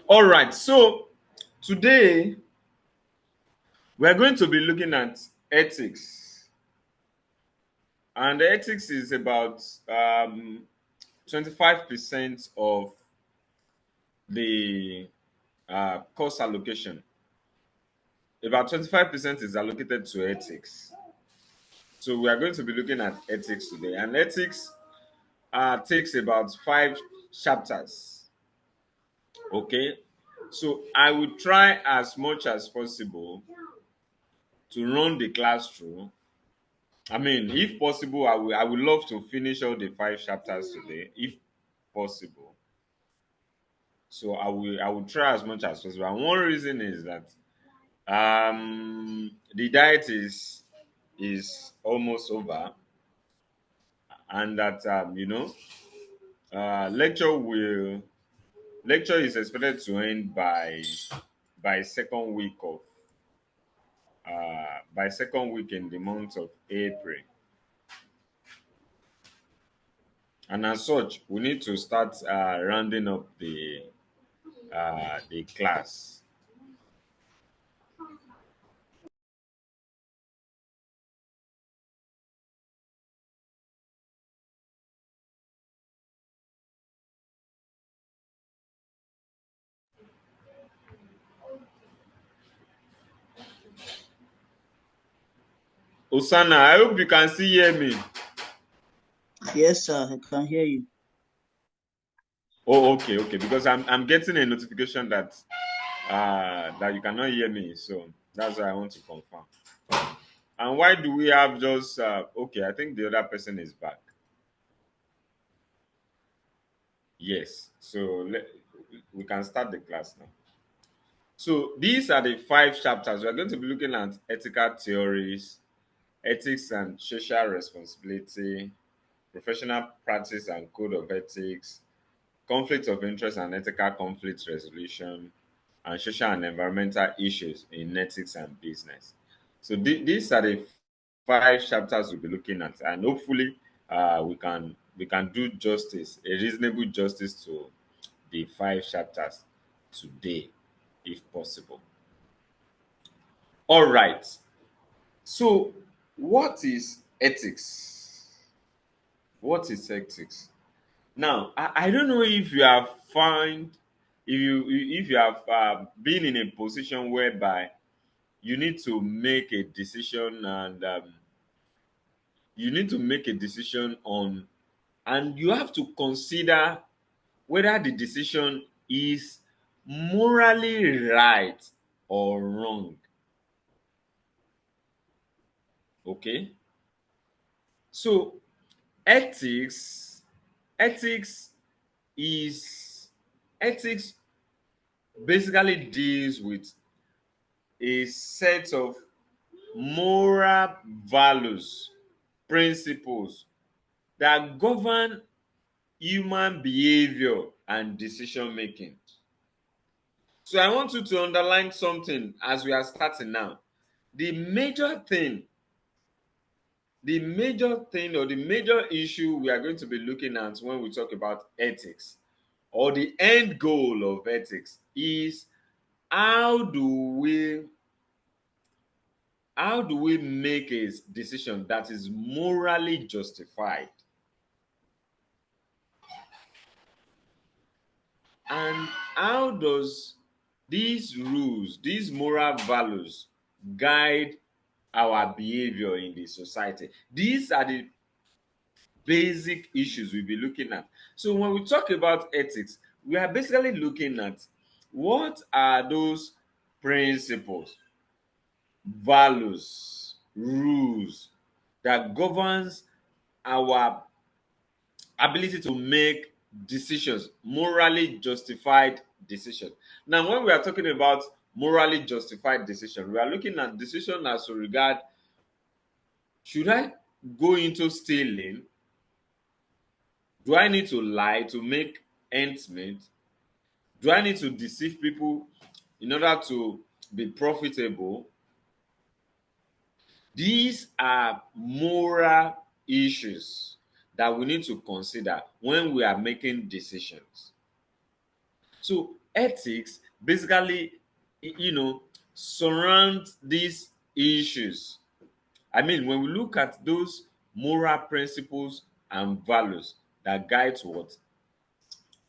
All right, so today we're going to be looking at ethics, and ethics is about 25% of the course allocation. About 25% is allocated to ethics. So we are going to be looking at ethics today, and ethics takes about 5 chapters. Okay, so I will try as much as possible to run the class through. I mean, if possible, I would love to finish all the 5 chapters today, if possible. So I will try as much as possible. And one reason is that the diet is almost over, and that lecture will lecture is expected to end by second week of by second week in the month of April. And as such, we need to start rounding up the class. Osana, I hope you can still hear me. Yes, sir, I can hear you. Oh, okay, okay. Because I'm getting a notification that you cannot hear me, so that's why I want to confirm. And why do we have just okay? I think the other person is back. Yes, so we can start the class now. So these are the 5 chapters. We're going to be looking at ethical theories, ethics and social responsibility, professional practice and code of ethics, conflict of interest and ethical conflict resolution, and social and environmental issues in ethics and business. So these are the 5 chapters we'll be looking at, and hopefully we can do justice, a reasonable justice to the 5 chapters today, if possible. All right. So, what is ethics? What is ethics? Now, I don't know if you have found if you have been in a position whereby you need to make a decision, and you need to make a decision on, and you have to consider whether the decision is morally right or wrong. Okay, so ethics ethics is ethics basically deals with a set of moral values, principles that govern human behavior and decision making. So I want you to underline something as we are starting now. The major thing, or the major issue we are going to be looking at when we talk about ethics, or the end goal of ethics, is how do we how do we make a decision that is morally justified, and how does these moral values guide our behavior in the society? These are the basic issues we'll be looking at. So when we talk about ethics, we are basically looking at what are those principles, values, rules that governs our ability to make decisions, morally justified decisions. Now, when we are talking about morally justified decision, we are looking at decision as to regard, should I go into stealing? Do I need to lie to make ends meet? Do I need to deceive people in order to be profitable? These are moral issues that we need to consider when we are making decisions. So ethics basically, surround these issues. I mean, when we look at those moral principles and values that guides what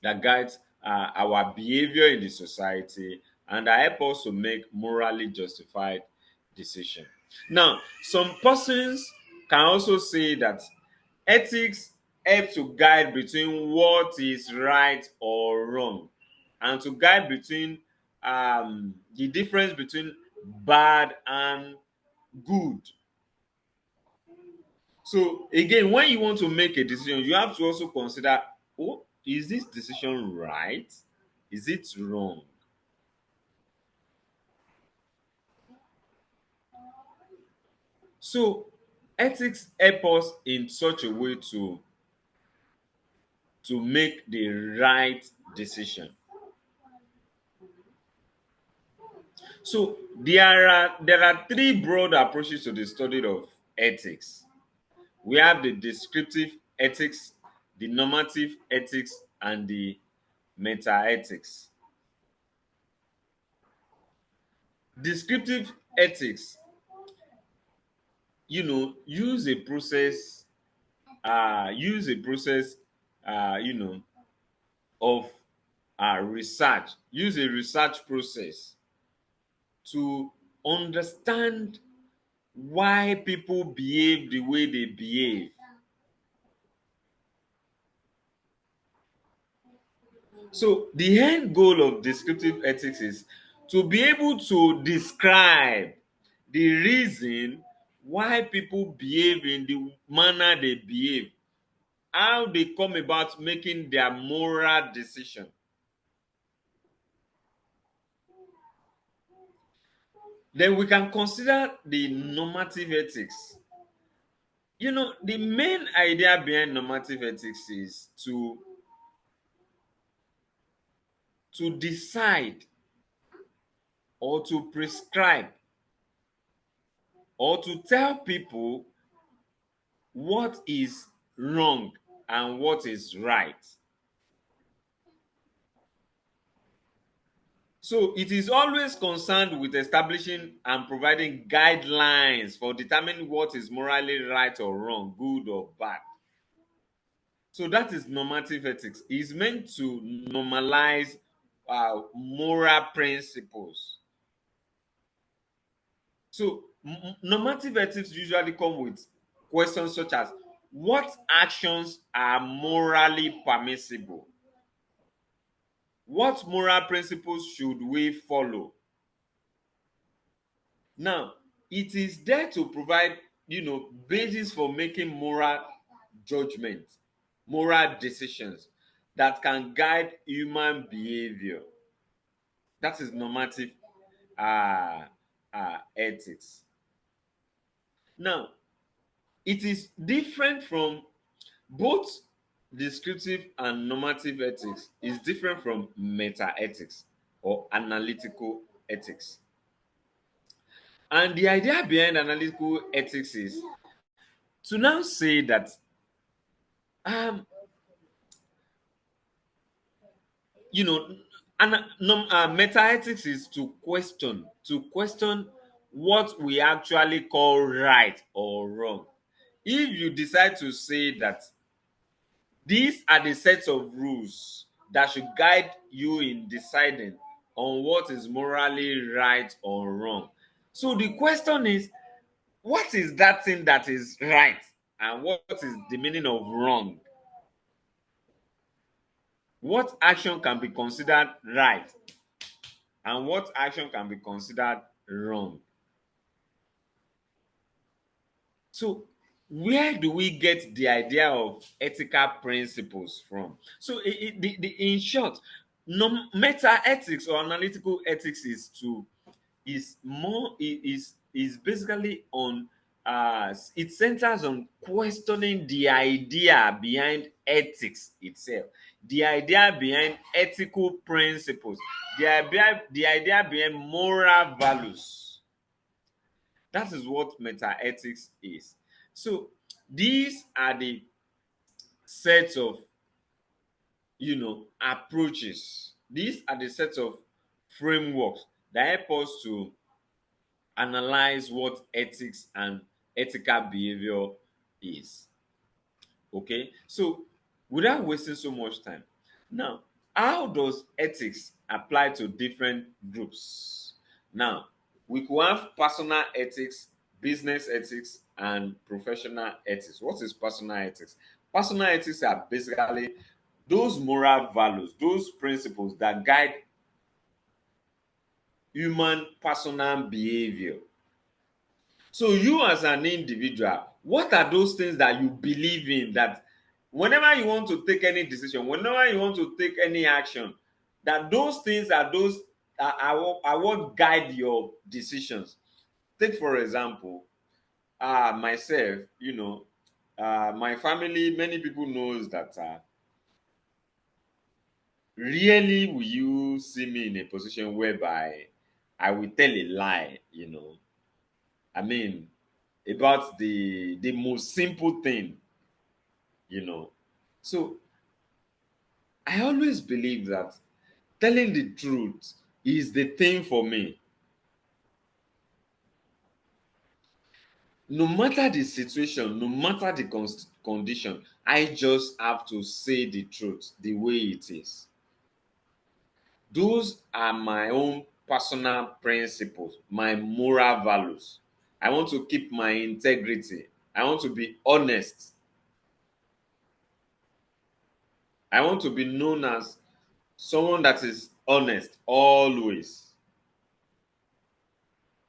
that guides our behavior in the society and that help us to make morally justified decisions. Now, some persons can also say that ethics help to guide between what is right or wrong and to guide between the difference between bad and good. So again, when you want to make a decision, you have to also consider, oh, is this decision right? Is it wrong? So ethics help us in such a way to make the right decision. So there are three broad approaches to the study of ethics. We have the descriptive ethics, the normative ethics, and the meta ethics. Descriptive ethics, use a process you know of research, use a research process to understand why people behave the way they behave. So the end goal of descriptive ethics is to be able to describe the reason why people behave in the manner they behave, how they come about making their moral decision. Then we can consider the normative ethics. The main idea behind normative ethics is to decide or to prescribe or to tell people what is wrong and what is right. So it is always concerned with establishing and providing guidelines for determining what is morally right or wrong, good or bad. So that is normative ethics. It's meant to normalize moral principles. So normative ethics usually come with questions such as what actions are morally permissible? What moral principles should we follow? Now, it is there to provide, basis for making moral judgment, moral decisions that can guide human behavior. That is normative uh, ethics. Now, it is different from both descriptive and normative ethics is different from meta ethics or analytical ethics. And the idea behind analytical ethics is to now say that um, you know meta-ethics is to question what we actually call right or wrong. If you decide to say that these are the sets of rules that should guide you in deciding on what is morally right or wrong, so the question is, what is that thing that is right and what is the meaning of wrong? What action can be considered right and what action can be considered wrong? So, where do we get the idea of ethical principles from? So, in short, meta ethics or analytical ethics is basically on it centers on questioning the idea behind ethics itself, the idea behind ethical principles, the idea behind moral values. That is what meta ethics is. So these are the sets of approaches. These are the sets of frameworks that help us to analyze what ethics and ethical behavior is. Okay, so without wasting so much time, now how does ethics apply to different groups? Now we could have personal ethics, business ethics, and professional ethics. What is personal ethics? Personal ethics are basically those moral values, those principles that guide human personal behavior. So you as an individual, what are those things that you believe in, that whenever you want to take any decision, whenever you want to take any action, that those things are those are what guide your decisions. Take for example, myself, my family, many people knows that rarely will you see me in a position whereby I will tell a lie, I mean, about the most simple thing, you know. So I always believe that telling the truth is the thing for me. No matter the situation, no matter the condition, I just have to say the truth the way it is. Those are my own personal principles, my moral values. I want to keep my integrity. I want to be honest. I want to be known as someone that is honest always.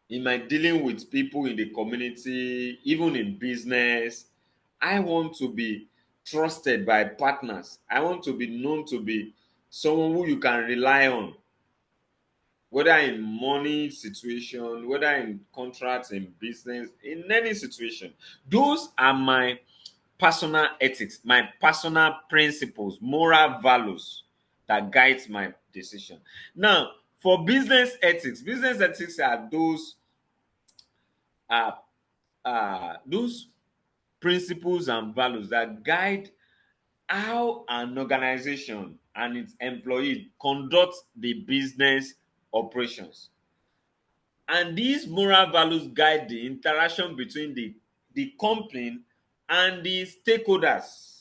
In my dealing with people in the community, even in business, I want to be trusted by partners. I want to be known to be someone who you can rely on, whether in money situation, whether in contracts, in business, in any situation. Those are my personal ethics, my personal principles, moral values that guides my decision. Now, for business ethics are uh, those principles and values that guide how an organization and its employees conduct the business operations. And these moral values guide the interaction between the company and the stakeholders.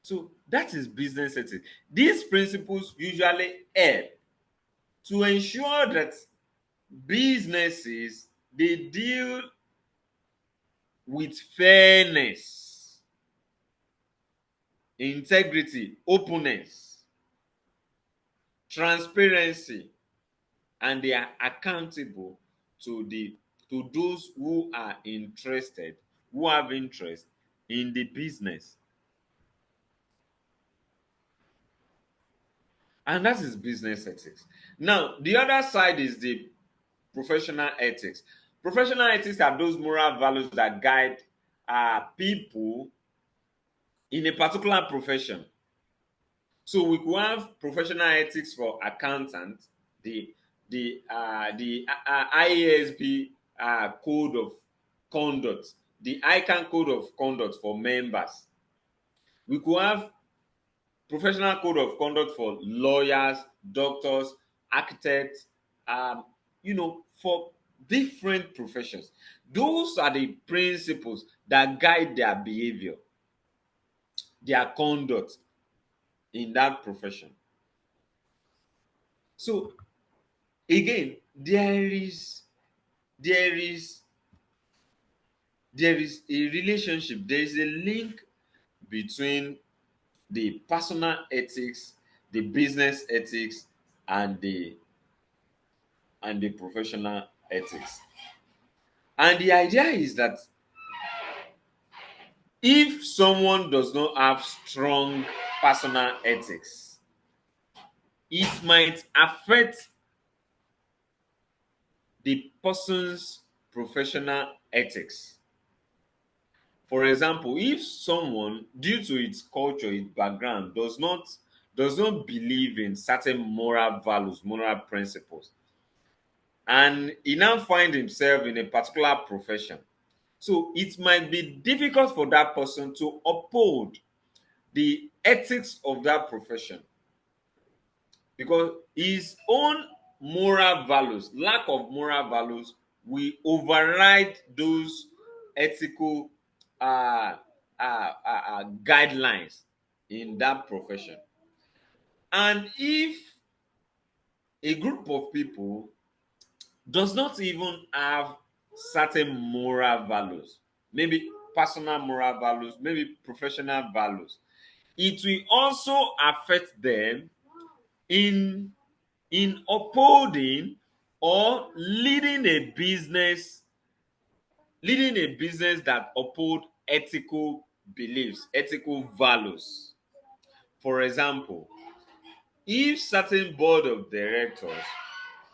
So that is business ethics. These principles usually help to ensure that businesses they deal with fairness, integrity, openness, transparency, and they are accountable to those who are interested, who have interest in the business. And that is business ethics. Now, the other side is the professional ethics. Professional ethics are those moral values that guide people in a particular profession. So we could have professional ethics for accountants, the IASB code of conduct, the ICANN code of conduct for members. We could have professional code of conduct for lawyers, doctors, architects, for different professions. Those are the principles that guide their behavior, their conduct in that profession. So again, there is there is a relationship, there is a link between the personal ethics, the business ethics, and the professional ethics. And the idea is that if someone does not have strong personal ethics, it might affect the person's professional ethics. For example, if someone, due to its culture, its background, does not believe in certain moral values, moral principles, and he now find himself in a particular profession, So it might be difficult for that person to uphold the ethics of that profession because his own moral values, lack of moral values, will override those ethical guidelines in that profession. And if a group of people does not even have certain moral values, maybe personal moral values, maybe professional values, it will also affect them in upholding or leading a business that uphold ethical beliefs, ethical values. For example, if certain board of directors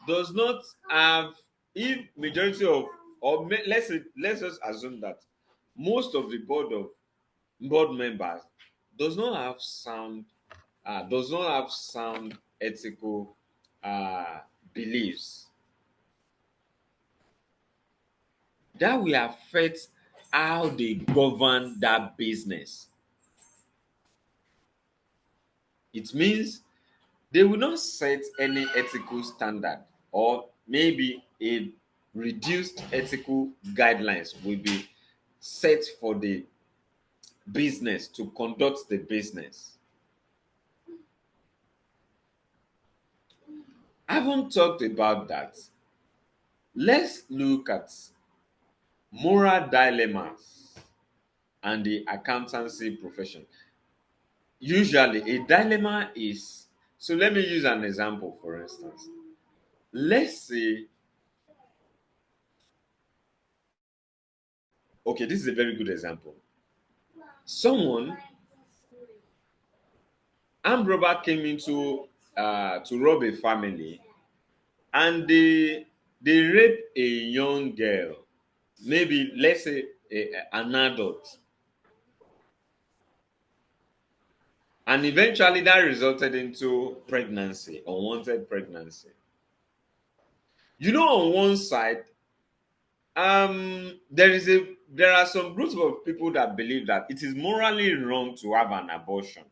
does not have, if majority of, let's just assume that most of the board members does not have sound ethical uh, beliefs, that will affect how they govern that business. It means they will not set any ethical standard, or maybe a reduced ethical guidelines will be set for the business to conduct the business. I haven't talked about that. Let's look at moral dilemmas and the accountancy profession. Usually, a dilemma is, so let me use an example for instance. Let's say, okay, this is a very good example. Someone, armed robber came into to rob a family, and they rape a young girl, maybe let's say an adult, and eventually that resulted into pregnancy, unwanted pregnancy. On one side, there are some groups of people that believe that it is morally wrong to have an abortion,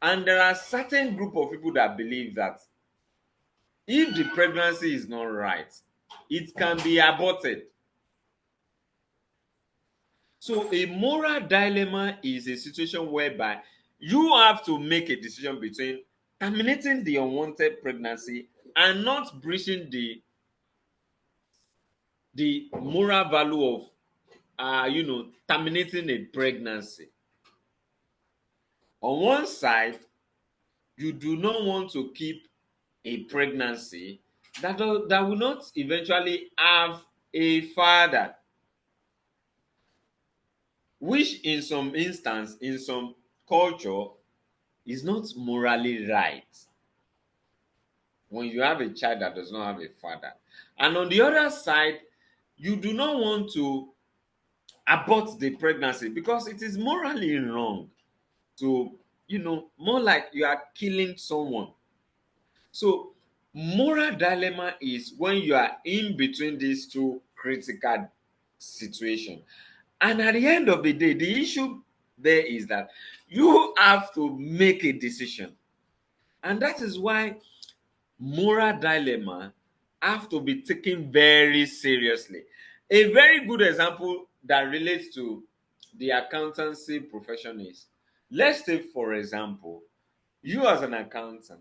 and there are certain group of people that believe that if the pregnancy is not right, it can be aborted. So a moral dilemma is a situation whereby you have to make a decision between terminating the unwanted pregnancy and not breaching the moral value of terminating a pregnancy. On one side, you do not want to keep a pregnancy that will not eventually have a father, which in some instance, in some culture, is not morally right when you have a child that does not have a father. And on the other side, you do not want to abort the pregnancy because it is morally wrong to, more like you are killing someone. So moral dilemma is when you are in between these two critical situations. And at the end of the day, the issue there is that you have to make a decision. And that is why moral dilemma have to be taken very seriously. A very good example that relates to the accountancy profession is, let's take for example, you as an accountant,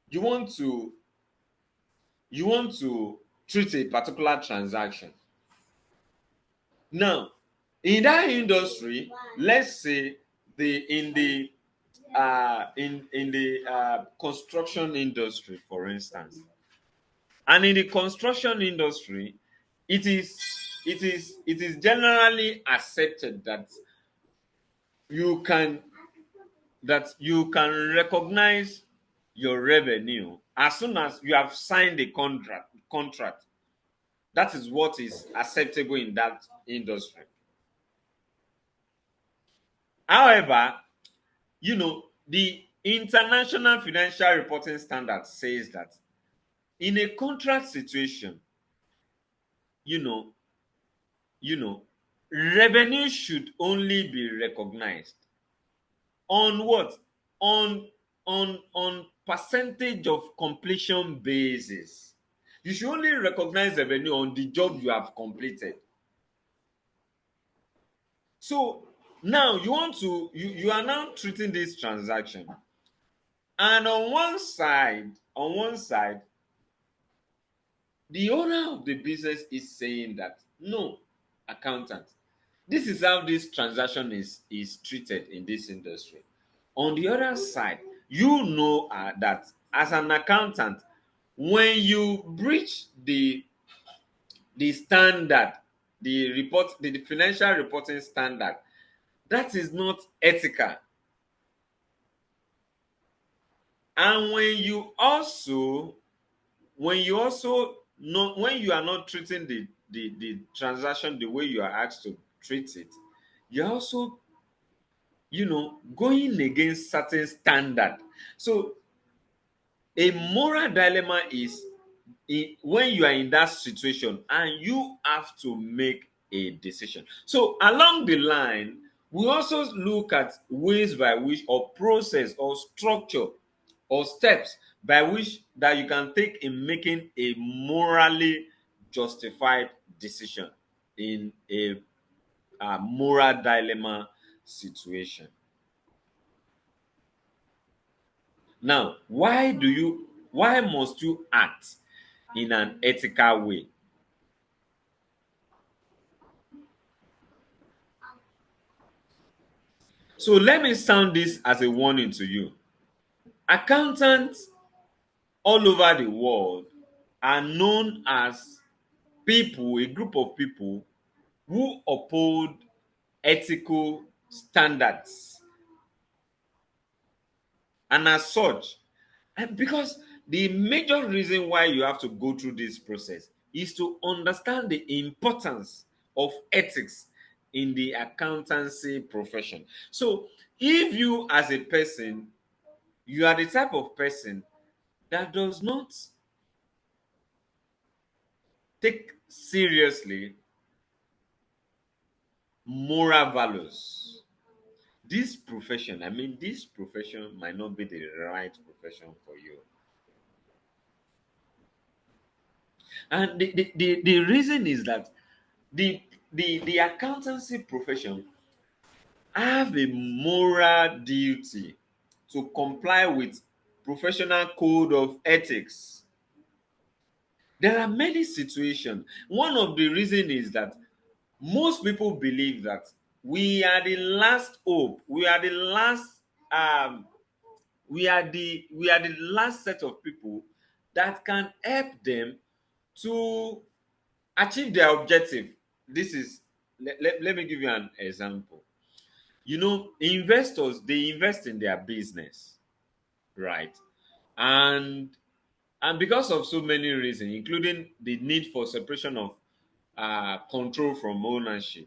you want to treat a particular transaction. Now, in that industry, let's say in the construction industry, for instance, and in the construction industry, it is generally accepted that you can you can recognize your revenue as soon as you have signed a contract. That is what is acceptable in that industry. However, the International Financial Reporting Standard says that in a contract situation, you know you know, revenue should only be recognized on what? On percentage of completion basis. You should only recognize revenue on the job you have completed. So now you are now treating this transaction, and on one side the owner of the business is saying that, no, accountant, this is how this transaction is treated in this industry. On the other side, you know that as an accountant, when you breach the standard, the financial reporting standard, that is not ethical. And when you are not treating the transaction the way you are asked to treat it, you're also, going against certain standard. So a moral dilemma is when you are in that situation and you have to make a decision. So along the line, we also look at ways by which, or process or structure or steps by which that you can take in making a morally justified decision in a moral dilemma situation. Now, why must you act in an ethical way? So let me sound this as a warning to you. Accountants all over the world are known as people, a group of people who uphold ethical standards. And as such, and because the major reason why you have to go through this process is to understand the importance of ethics in the accountancy profession. So if you as a person, you are the type of person that does not take seriously moral values, this profession might not be the right profession for you. And the reason is that the accountancy profession have a moral duty to comply with professional code of ethics. There are many situations. One of the reasons is that most people believe that we are the last hope. Um, we are the last set of people that can help them to achieve their objective. This is let me give you an example. Investors, they invest in their business, right? And and because of so many reasons, including the need for separation of control from ownership,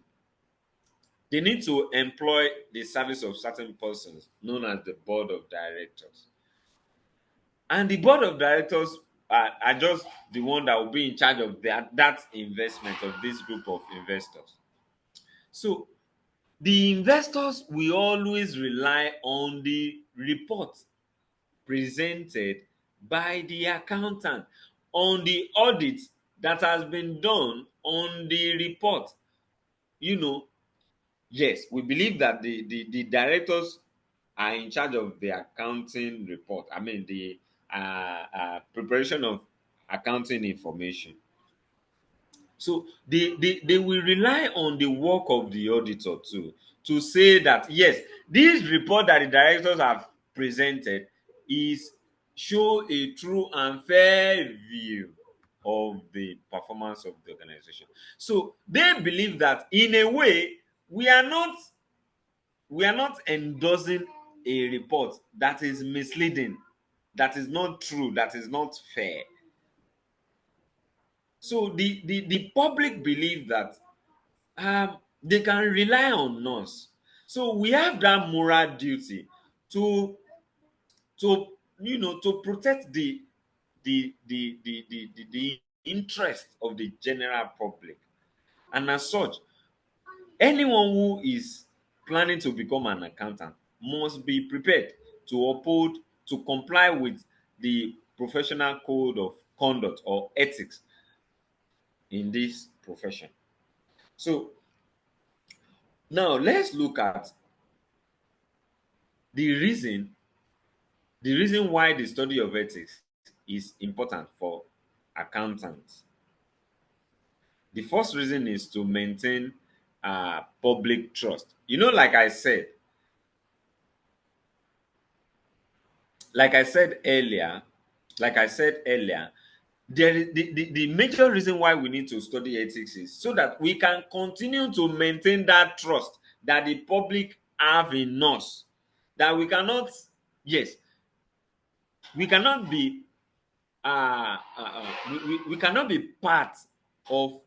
they need to employ the service of certain persons known as the board of directors. And the board of directors are just the one that will be in charge of that investment of this group of investors. So the investors will always rely on the report presented by the accountant, on the audit that has been done on the report. You know, yes, we believe that the directors are in charge of the accounting report. I mean, the preparation of accounting information. So they will rely on the work of the auditor too, to say that yes, this report that the directors have presented is show a true and fair view of the performance of the organization. So they believe that in a way we are not endorsing a report that is misleading, that is not true, that is not fair. So the public believe that they can rely on us. So we have that moral duty to to protect the interest of the general public. And as such, anyone who is planning to become an accountant must be prepared to uphold, to comply with the professional code of conduct or ethics in this profession. So now let's look at the reason the reason why the study of ethics is important for accountants. The first reason is to maintain public trust. Like I said earlier, like I said earlier, there is the major reason why we need to study ethics is so that we can continue to maintain that trust that the public have in us. That we cannot, yes, we cannot be we cannot be part of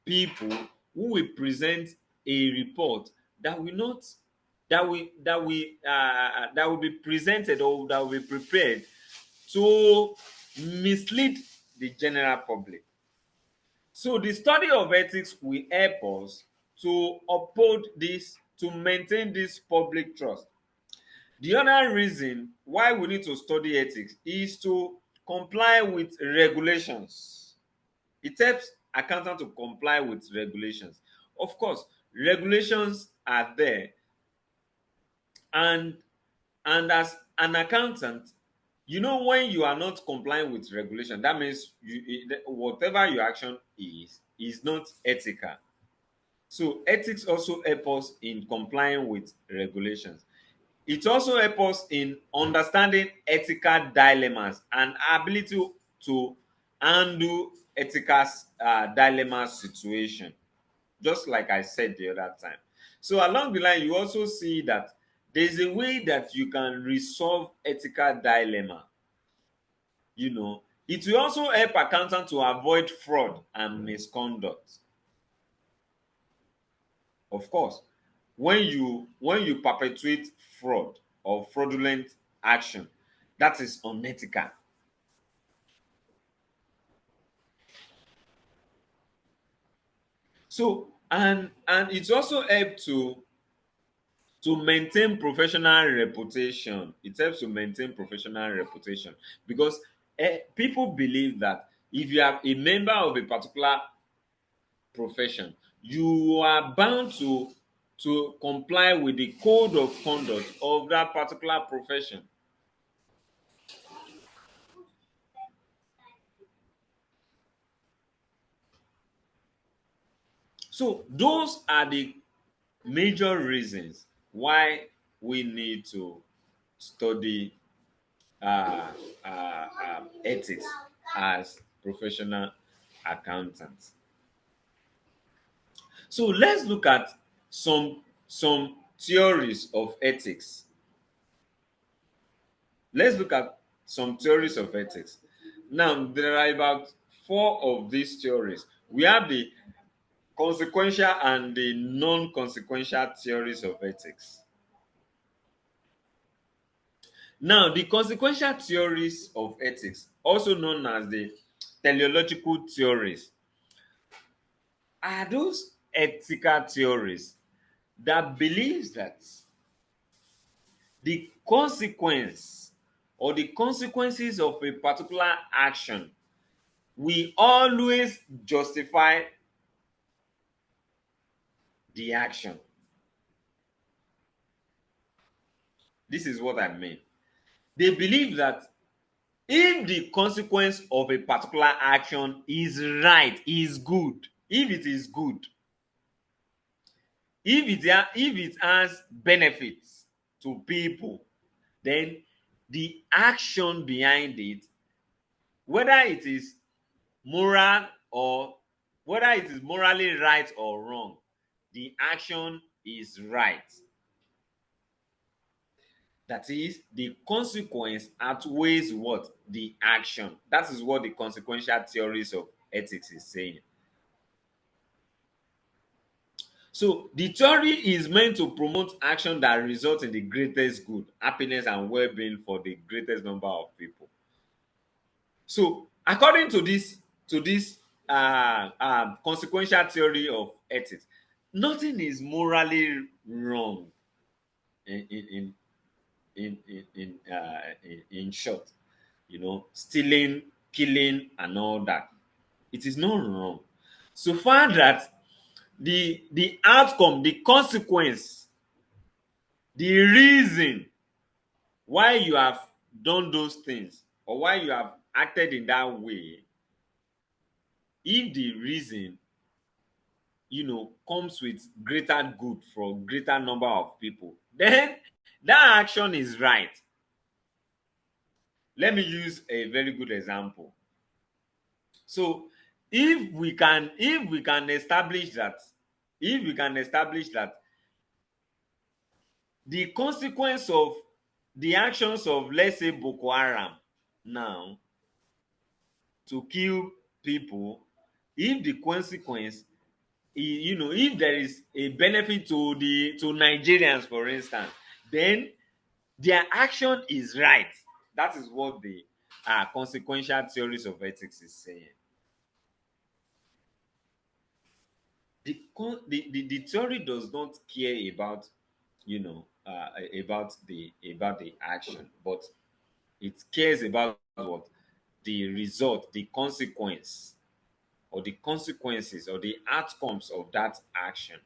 people who will present a report that will not that will be presented or that will be prepared to mislead the general public. So the study of ethics will help us to uphold this, to maintain this public trust. The other reason why we need to study ethics is to comply with regulations. It helps accountants to comply with regulations. Of course, regulations are there, and as an accountant, you know, when you are not complying with regulation, that means whatever your action is not ethical. So ethics also help us in complying with regulations. It also helps us in understanding ethical dilemmas and ability to handle ethical dilemma situation, just like I said the other time. So along the line, you also see that there's a way that you can resolve ethical dilemma. You know, it will also help accountants to avoid fraud and misconduct. Of course, when you perpetuate fraud or fraudulent action, that is unethical. So and it's also help to maintain professional reputation. It helps to maintain professional reputation because people believe that if you are a member of a particular profession, you are bound to comply with the code of conduct of that particular profession. So those are the major reasons why we need to study ethics as professional accountants. So let's look at some theories of ethics. Let's look at some theories of ethics. Now there are about four of these theories. We have the consequential and the non-consequential theories of ethics. Now, the consequential theories of ethics, also known as the teleological theories, are those ethical theories that believes that the consequence or the consequences of a particular action will always justify the action. This is what I mean. They believe that if the consequence of a particular action is right, is good, if it is good, if it has benefits to people, then the action behind it, whether it is moral or whether it is morally right or wrong, the action is right. That is, the consequence outweighs what? The action. That is what the consequential theories of ethics is saying. So the theory is meant to promote action that results in the greatest good, happiness, and well-being for the greatest number of people. So according to this consequential theory of ethics, nothing is morally wrong in in short. Stealing, killing, and all that. It is not wrong. So far that the outcome, the consequence, the reason why you have done those things or why you have acted in that way, if the reason comes with greater good for greater number of people, then that action is right. Let me use a very good example. So if we can establish that, the consequence of the actions of, let's say, Boko Haram now, to kill people, if the consequence, if there is a benefit to Nigerians, for instance, then their action is right. That is what the consequential theories of ethics is saying. The theory does not care about about the action, but it cares about what? The result, the consequence, or the consequences, or the outcomes of that action.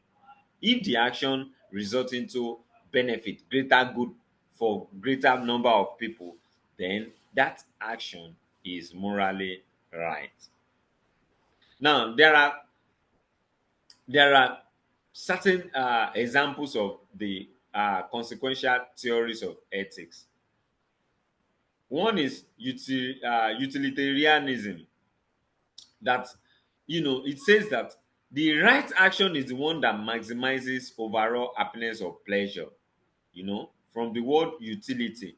If the action results into benefit, greater good for greater number of people, then that action is morally right. Now there are certain examples of the consequential theories of ethics. One is utilitarianism. That it says that the right action is the one that maximizes overall happiness or pleasure, from the word utility,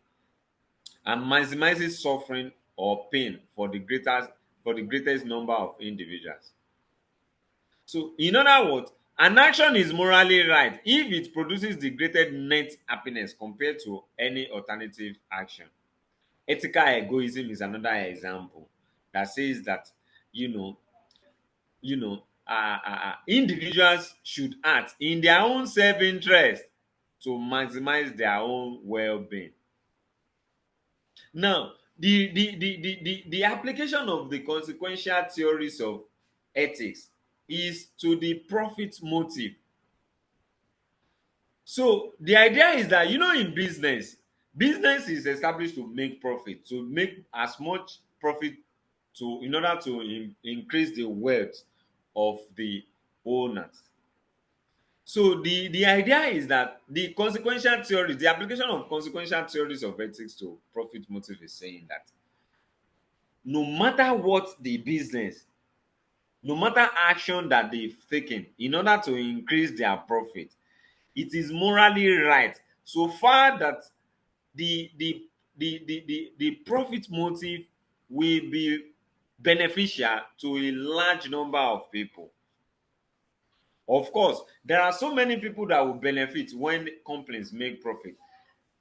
and maximizes suffering or pain for the greatest number of individuals. So, in other words, an action is morally right if it produces the greatest net happiness compared to any alternative action. Ethical egoism is another example that says that you know individuals should act in their own self-interest to maximize their own well-being. Now, the application of the consequential theories of ethics is to the profit motive. So the idea is that, in business is established to make profit, to make as much profit, in order to increase the wealth of the owners. So the idea is that the application of consequential theories of ethics to profit motive is saying that no matter what the business, no matter action that they've taken in order to increase their profit, it is morally right, so far that the profit motive will be beneficial to a large number of people. Of course, there are so many people that will benefit when companies make profit.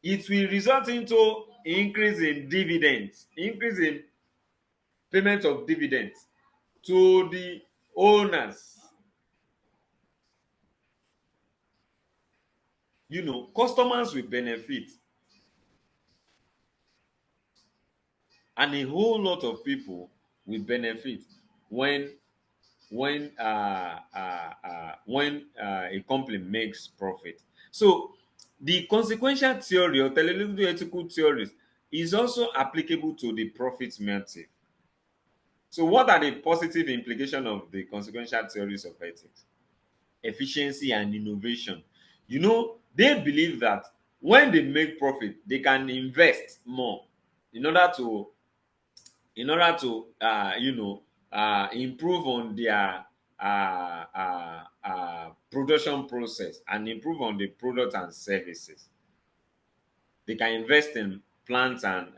It will result into increase in dividends, increase in payment of dividends to the owners. Customers will benefit, and a whole lot of people will benefit when a company makes profit. So the consequential theory or teleological ethical theories is also applicable to the profit motive. So what are the positive implications of the consequential theories of ethics? Efficiency and innovation. They believe that when they make profit, they can invest more in order to improve on their production process and improve on the product and services. They can invest in plants and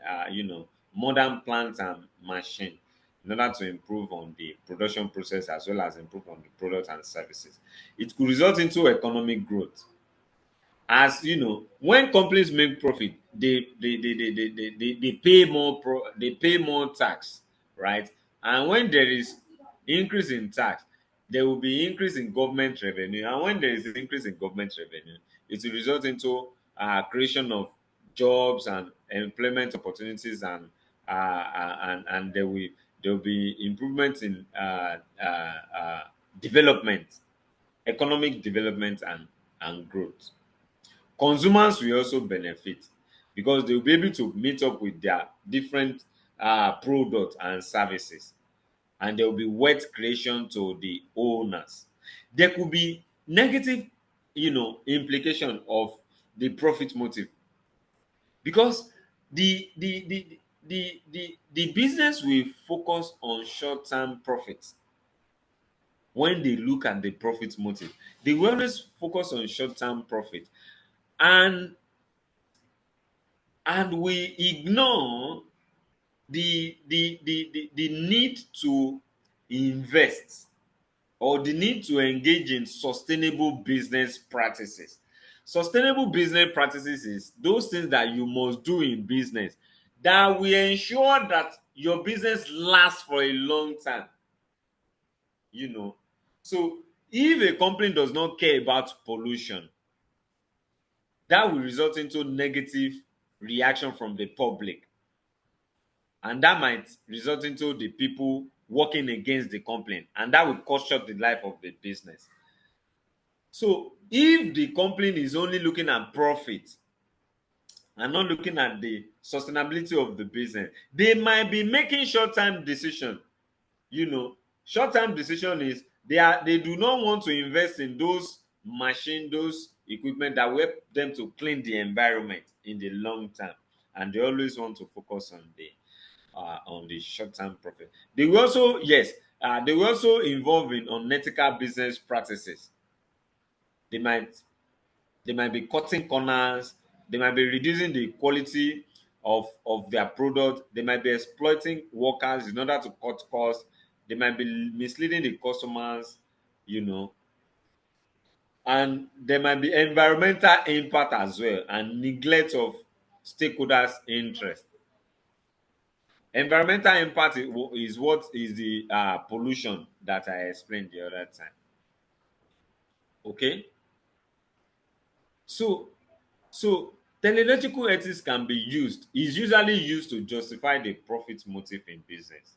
modern plants and machine in order to improve on the production process as well as improve on the product and services. It could result into economic growth. As when companies make profit, they pay more tax, right? And when there is increase in tax, there will be increase in government revenue, and when there is an increase in government revenue, it will result into creation of jobs and employment opportunities, and there will be improvement in development, economic development, and growth. Consumers will also benefit because they will be able to meet up with their different products and services, and there will be wealth creation to the owners. There could be negative, implication of the profit motive, because the business will focus on short-term profits. When they look at the profit motive, they will always focus on short-term profit, and we ignore the need to invest, or the need to engage in sustainable business practices. Sustainable business practices is those things that you must do in business that will ensure that your business lasts for a long time. you know so if a company does not care about pollution, that will result into negative reaction from the public, and that might result into the people working against the company, and that will cut short the life of the business. So if the company is only looking at profit and not looking at the sustainability of the business, they might be making short-term decision. Short-term decision is they do not want to invest in those machine, those equipment that will help them to clean the environment in the long term, and they always want to focus on the short-term profit. They will also involve in unethical business practices. They might they might be cutting corners, they might be reducing the quality of their product, they might be exploiting workers in order to cut costs, they might be misleading the customers, you know, and there might be environmental impact as well, and neglect of stakeholders' interest. Environmental impact is what is the pollution that I explained the other time. Okay, so teleological ethics is usually used to justify the profit motive in business.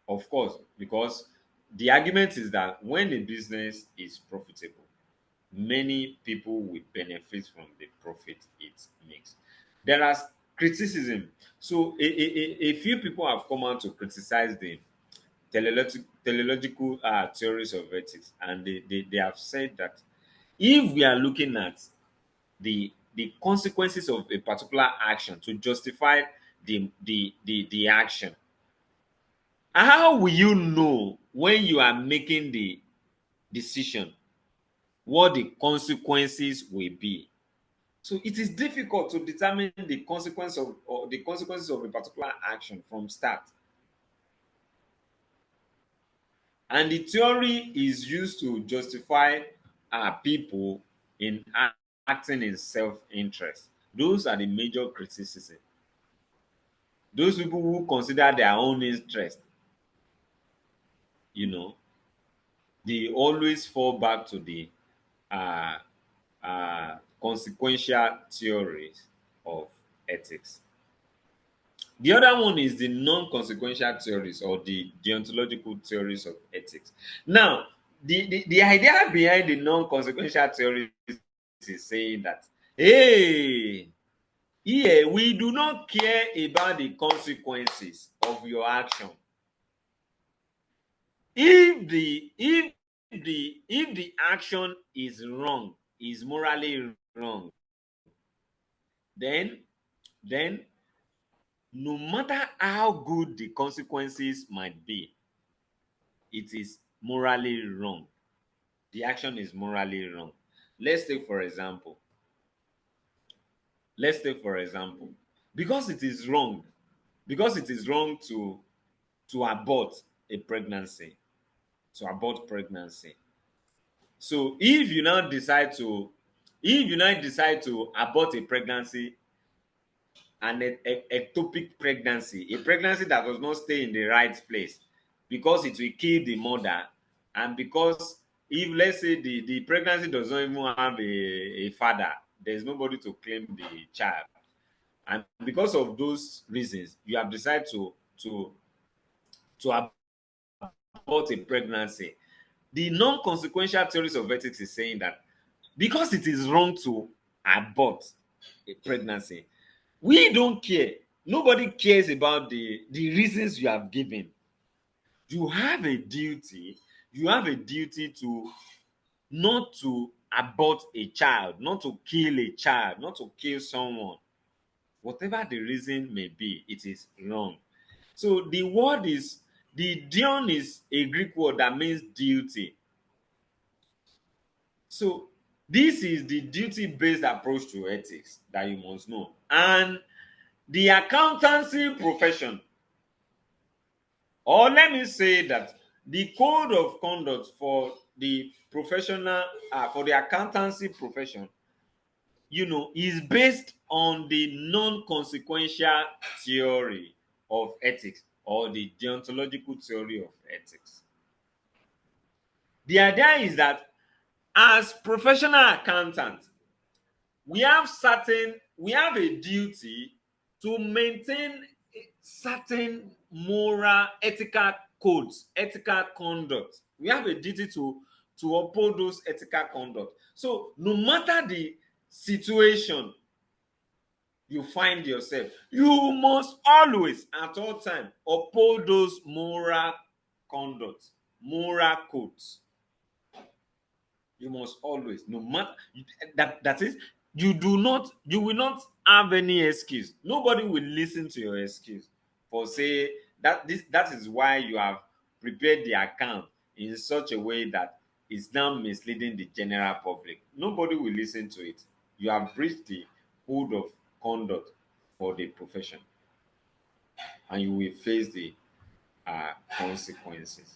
Of course, because the argument is that when a business is profitable, many people will benefit from the profit it makes. There are criticism. So a few people have come out to criticize the teleological theories of ethics, and they have said that if we are looking at the consequences of a particular action to justify the action, how will you know when you are making the decision what the consequences will be? So it is difficult to determine the consequences of a particular action from start. And the theory is used to justify people in acting in self-interest. Those are the major criticism. Those people who consider their own interest, you know, they always fall back to the uh, consequential theories of ethics. The other one is the non-consequential theories, or the deontological theories of ethics. Now, the idea behind the non-consequential theories is saying that, hey, here we do not care about the consequences of your action. If the action is wrong, is morally wrong, then then no matter how good the consequences might be, it is morally wrong. The action is morally wrong. Let's take for example, let's take for example, because it is wrong, to abort a pregnancy, So if you now decide to abort a pregnancy, an ectopic pregnancy, a pregnancy that does not stay in the right place, because it will kill the mother, and because if, let's say, the pregnancy does not even have a father, there's nobody to claim the child. And because of those reasons, you have decided to abort a pregnancy. The non-consequential theories of ethics is saying that because it is wrong to abort a pregnancy, we don't care. Nobody cares about the reasons you have given. You have a duty. You have a duty to not to abort a child, not to kill a child, not to kill someone. Whatever the reason may be, it is wrong. So the word is, the dion is a Greek word that means duty. So this is the duty-based approach to ethics that you must know. And the accountancy profession, or let me say that the code of conduct for the professional, for the accountancy profession, is based on the non-consequential theory of ethics, or the deontological theory of ethics. The idea is that as professional accountants, we have a duty to maintain certain moral, ethical codes, ethical conduct. We have a duty to uphold those ethical conduct. So no matter the situation you find yourself, you must always, at all time, uphold those moral conduct, moral codes. You must always, no matter that is, you will not have any excuse. Nobody will listen to your excuse for say that is why you have prepared the account in such a way that it's now misleading the general public. Nobody will listen to it. You have breached the code of conduct for the profession, and you will face the consequences.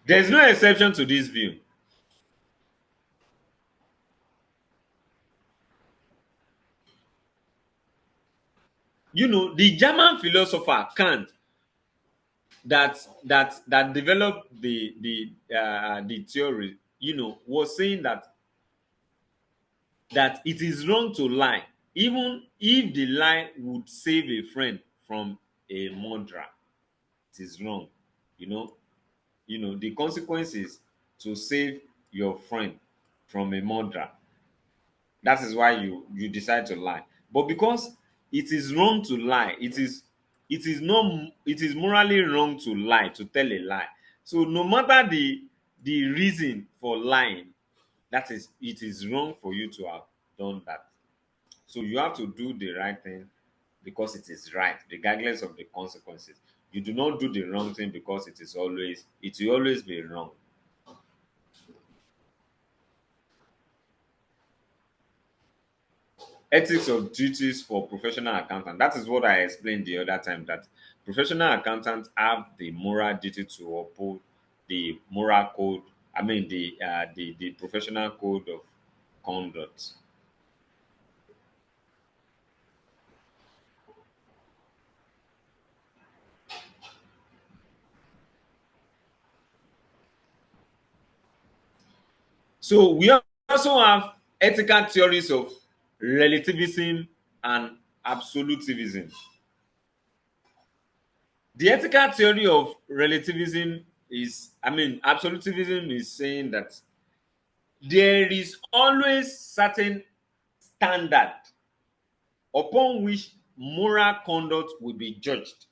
There's no exception to this view. The German philosopher Kant, that developed the theory, was saying that it is wrong to lie, even if the lie would save a friend from a murderer. It is wrong. You know, the consequences to save your friend from a murderer. That is why you decide to lie. But because it is wrong to lie, it is morally wrong to lie, to tell a lie. So no matter the reason for lying, that is, it is wrong for you to have done that. So you have to do the right thing because it is right, regardless of the consequences. You do not do the wrong thing because it will always be wrong. Ethics of duties for professional accountant. That is what I explained the other time, that professional accountants have the moral duty to uphold the moral code. I mean the professional code of conduct. So we also have ethical theories of relativism and absolutism. The ethical theory of relativism is, I mean, absolutism is saying that there is always certain standard upon which moral conduct will be judged,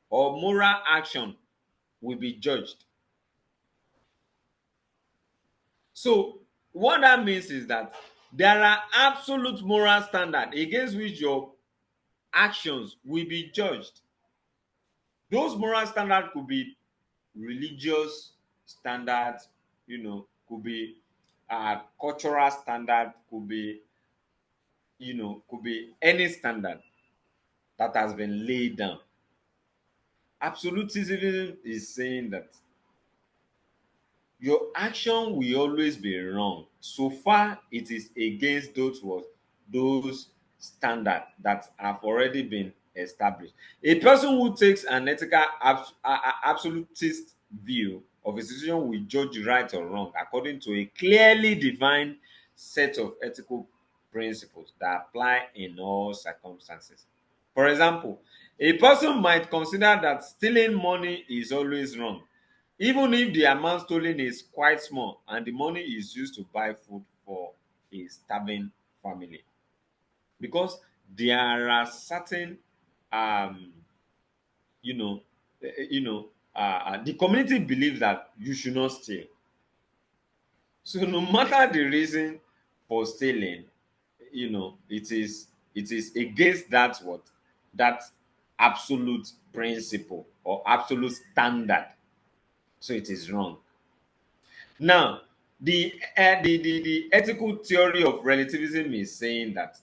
or moral action will be judged. So what that means is that there are absolute moral standards against which your actions will be judged. Those moral standards could be religious standards, could be cultural standard, could be any standard that has been laid down. Absolutism is saying that your action will always be wrong so far it is against those standards that have already been established. A person who takes an ethical absolutist view of a situation will judge right or wrong according to a clearly defined set of ethical principles that apply in all circumstances. For example, a person might consider that stealing money is always wrong, even if the amount stolen is quite small and the money is used to buy food for a starving family. Because there are certain, um, you know, the community believes that you should not steal. So no matter the reason for stealing, it is against that absolute principle or absolute standard. So it is wrong. Now, the ethical theory of relativism is saying that,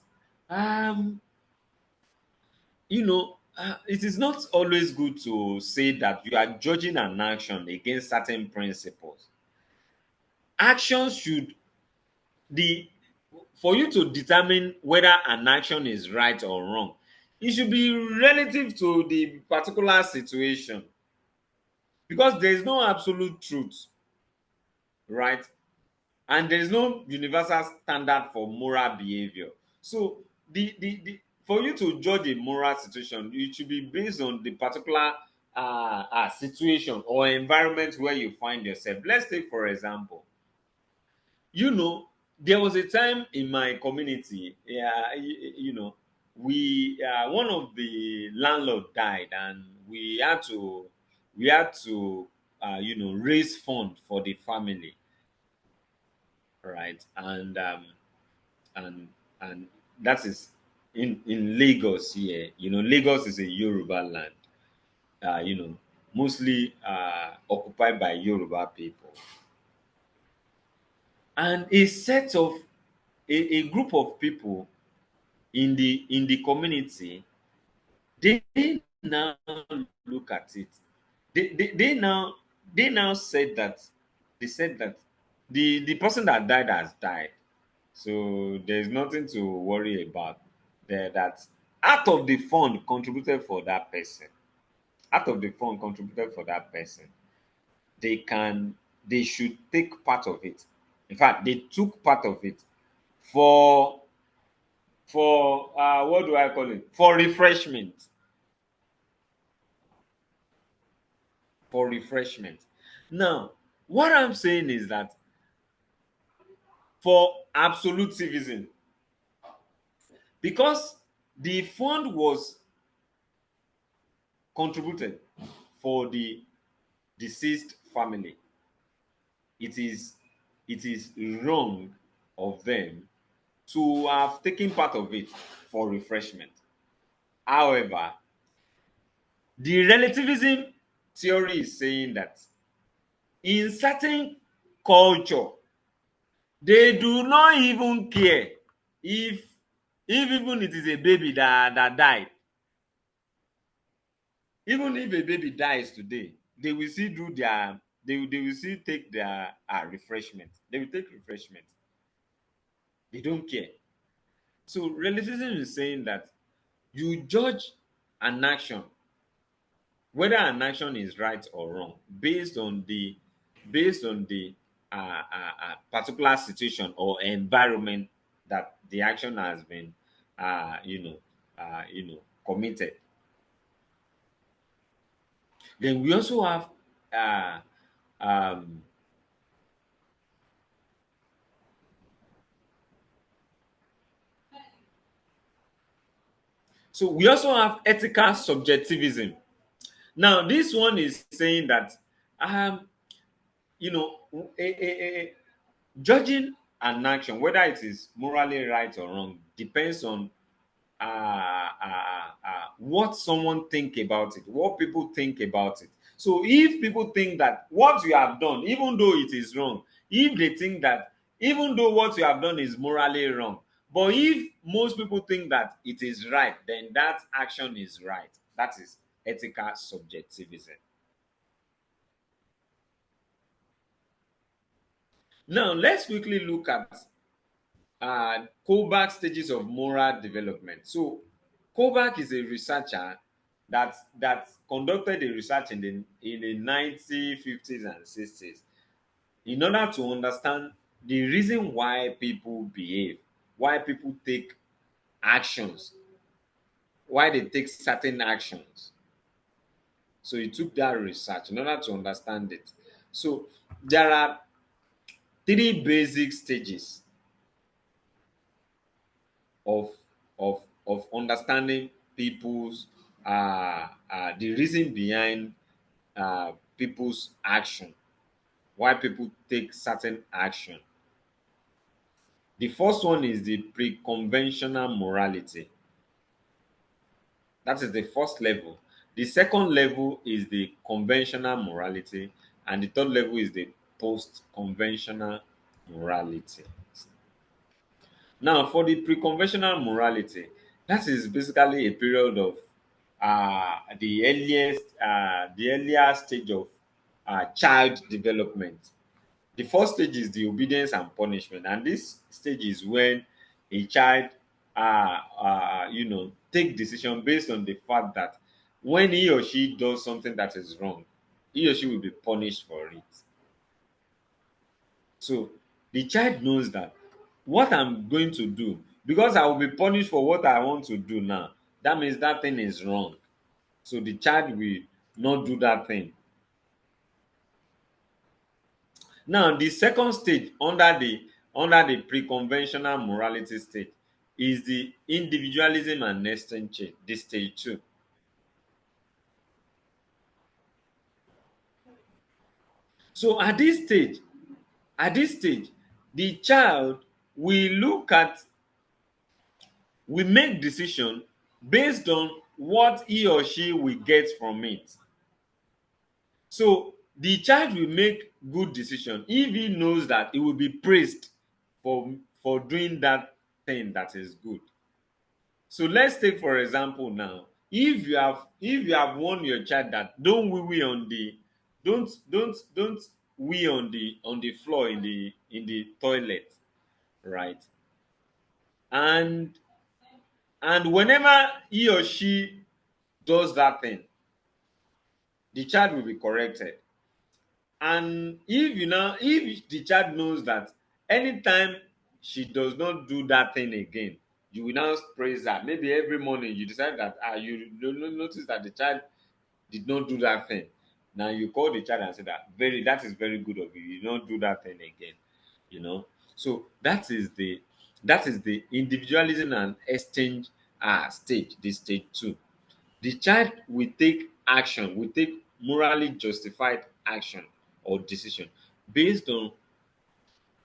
um it is not always good to say that you are judging an action against certain principles. Actions should the For you to determine whether an action is right or wrong, it should be relative to the particular situation, because there is no absolute truth, right? And there is no universal standard for moral behavior. So for you to judge a moral situation, it should be based on the particular situation or environment where you find yourself. Let's take for example, you know there was a time in my community, yeah, we one of the landlord died, and we had to raise fund for the family, right? And that is in Lagos here. Lagos is a Yoruba land, mostly occupied by Yoruba people. And a group of people in the community, they now look at it. They now said that the person that died has died. So there's nothing to worry about there. That out of the fund contributed for that person, they can they should take part of it. In fact, they took part of it for what do I call it? For refreshment. For refreshment. Now, what I'm saying is that for absolutivism, because the fund was contributed for the deceased family, it is wrong of them to have taken part of it for refreshment. However, the relativism theory is saying that in certain culture, they do not even care if even it is a baby that died. Even if a baby dies today, they will still do their they will still take their refreshment. They will take refreshment. They don't care. So relativism is saying that you judge an action, whether an action is right or wrong, based on the particular situation or environment that the action has been uh, you know committed. Then we also have uh, um, we also have ethical subjectivism. Now this one is saying that, um, you know judging an action, whether it is morally right or wrong, depends on what someone think about it, what people think about it. So if people think that what you have done, even though it is wrong, if they think that even though what you have done is morally wrong, but if most people think that it is right, then that action is right. That is ethical subjectivism. Now let's quickly look at Kovac stages of moral development. So Kovac is a researcher that conducted a research in the 1950s and 60s in order to understand the reason why people behave, why people take actions, why they take certain actions. So he took that research in order to understand it. So there are three basic stages of of understanding people's the reason behind people's action, why people take certain action. The first one is the pre-conventional morality. That is the first level. The second level is the conventional morality, and the third level is the post-conventional morality. Now, for the pre-conventional morality, that is basically a period of the earlier stage of child development. The first stage is the obedience and punishment, and this stage is when a child, take decision based on the fact that when he or she does something that is wrong, he or she will be punished for it. So the child knows that what I'm going to do, because I will be punished for what I want to do now, that means that thing is wrong. So the child will not do that thing. Now, the second stage under the pre-conventional morality stage is the individualism and nesting change, the stage two. So at this stage, the child will look at will make decision based on what he or she will get from it. So the child will make good decision if he knows that he will be praised for doing that thing that is good. So let's take for example now, if you have warned your child that don't wee on the floor in the toilet, right? And whenever he or she does that thing, the child will be corrected. And if the child knows that anytime she does not do that thing again, you will now praise her. Maybe every morning you decide that you don't notice that the child did not do that thing. Now you call the child and say that is very good of you. You don't do that thing again. You know. So that is the individualism and exchange stage, the stage two. The child will take action, will take morally justified action or decision based on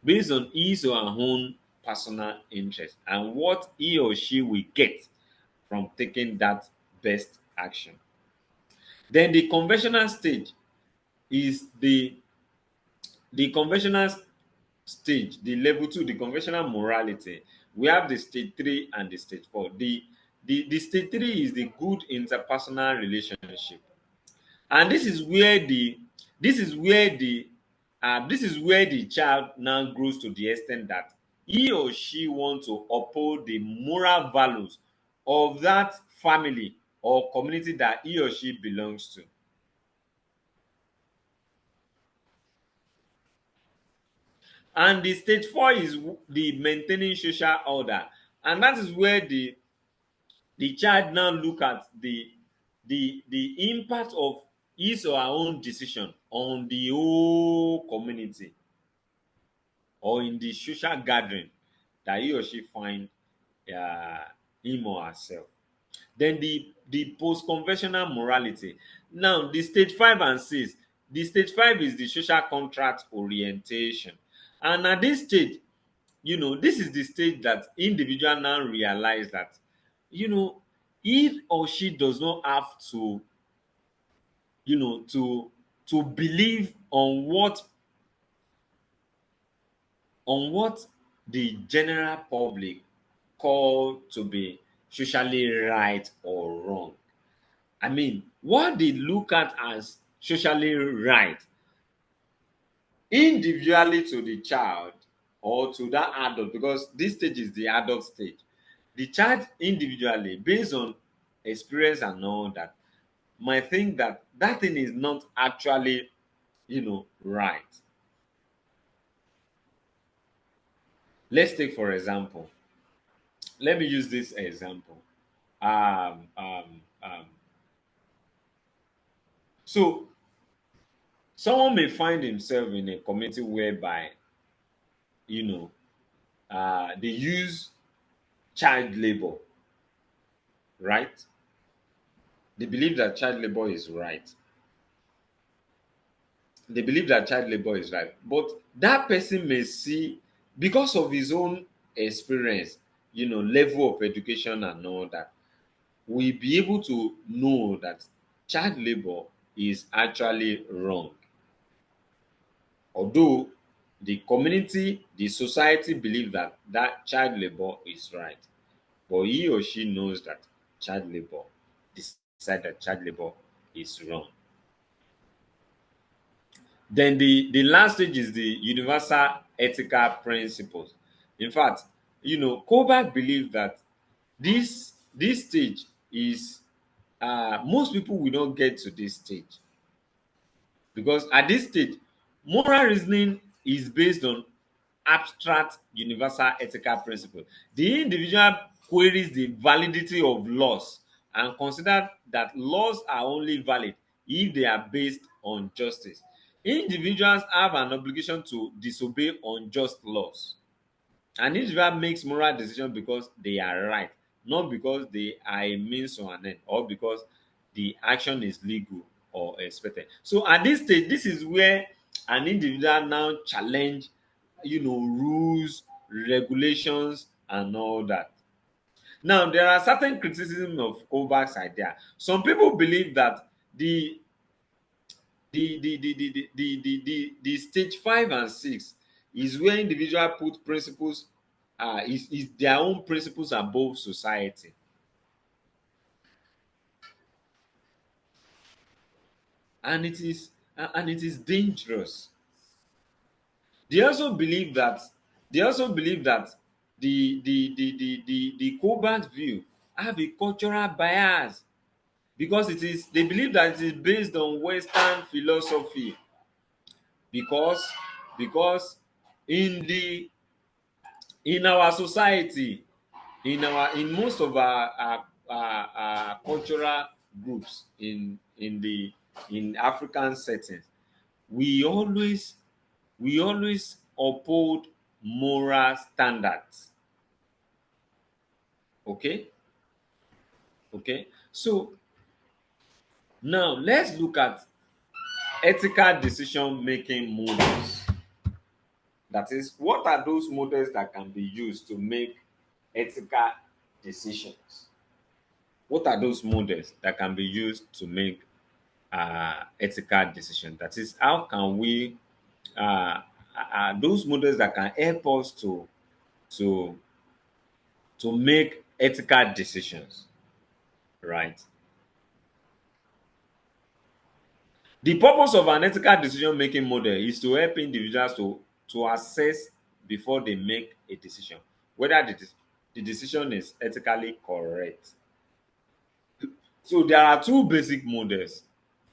based on his or her own personal interest and what he or she will get from taking that best action. Then the conventional stage is the conventional stage, the level two, the conventional morality. We have the stage three and the stage four. The stage three is the good interpersonal relationship. And this is where the child now grows to the extent that he or she wants to uphold the moral values of that family or community that he or she belongs to. And the stage four is the maintaining social order, and that is where the child now look at the impact of his or her own decision on the whole community or in the social gathering that he or she find uh, him or herself. Then the post-conventional morality. Now the stage five and six. The stage five is the social contract orientation, and at this stage, this is the stage that individual now realize that you know he or she does not have to believe on what the general public call to be socially right or wrong. I mean, what they look at as socially right individually to the child or to that adult, because this stage is the adult stage. The child individually, based on experience and all that, might think that that thing is not actually, right. Let's take for example, let me use this example. Um, um, um, so someone may find himself in a community whereby, you know, they use child labor, right? They believe that child labor is right. They believe that child labor is right. But that person may see, because of his own experience, level of education and all that, will be able to know that child labor is actually wrong. Although the community, the society believe that child labor is right, but he or she knows that child labor, decide that child labor is wrong. Then the last stage is the universal ethical principles. In fact, Kohlberg believe that this stage is, most people will not get to this stage, because at this stage, moral reasoning is based on abstract universal ethical principle. The individual queries the validity of laws and consider that laws are only valid if they are based on justice. Individuals have an obligation to disobey unjust laws. An individual makes moral decisions because they are right, not because they are a means to an end or because the action is legal or expected. So at this stage, this is where an individual now challenge, rules, regulations, and all that. Now, there are certain criticism of Kovacs idea. Some people believe that the stage 5 and 6 is where individual put principles, is their own principles above society, and it is dangerous. They also believe that the Cobalt view have a cultural bias, because they believe that it is based on Western philosophy, because because in the in our society, in most of our cultural groups in African settings, we always uphold moral standards. Okay, okay. So now let's look at ethical decision making models. That is, what are those models that can be used to make ethical decisions? What are those models that can be used to make ethical decisions? That is, how can we, those models that can help us to to make ethical decisions, right? The purpose of an ethical decision making model is to help individuals to assess before they make a decision whether the decision is ethically correct. So there are two basic models.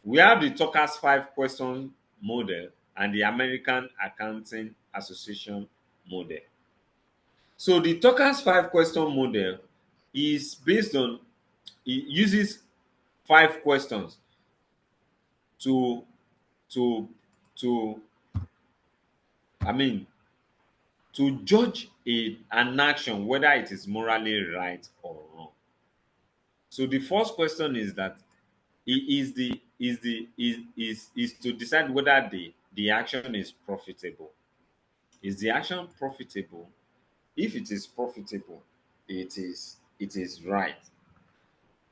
We have the Tucker's 5 question model and the American Accounting Association model. So the Tucker's 5 question model is based on, it uses 5 questions to to to I mean to judge an action whether it is morally right or wrong. So the first question is that, is to decide whether the action is profitable. Is the action profitable? If it is profitable, it is right.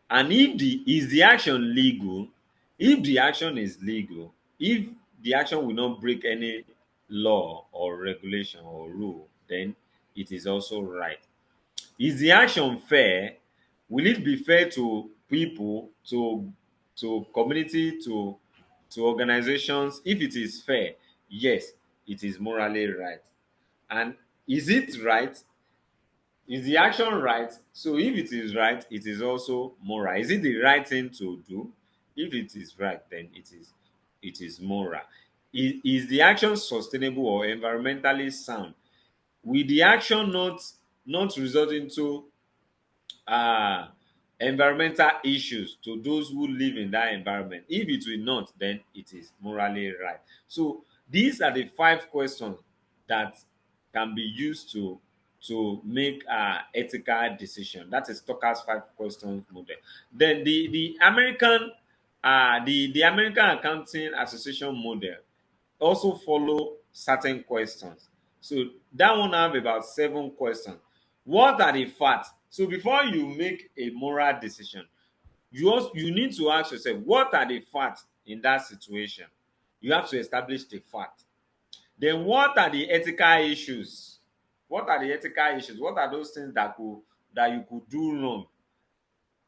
And if the action legal? If the action is legal, if the action will not break any law or regulation or rule, then it is also right. Is the action fair? Will it be fair to people, to community, to organizations? If it is fair, yes, it is morally right. And is it right? Is the action right? So if it is right, it is also moral. Is it the right thing to do? If it is right, then it is moral. Is the action sustainable or environmentally sound? Will the action not result into uh, environmental issues to those who live in that environment? If it will not, then it is morally right. So these are the five questions that can be used to make ethical decision. That is Tucker's five questions model. Then the American the American Accounting Association model also follow certain questions. So that one have about 7 questions. What are the facts? So before you make a moral decision, you need to ask yourself, what are the facts in that situation? You have to establish the fact. Then what are the ethical issues? What are the ethical issues? What are those things that you could do wrong?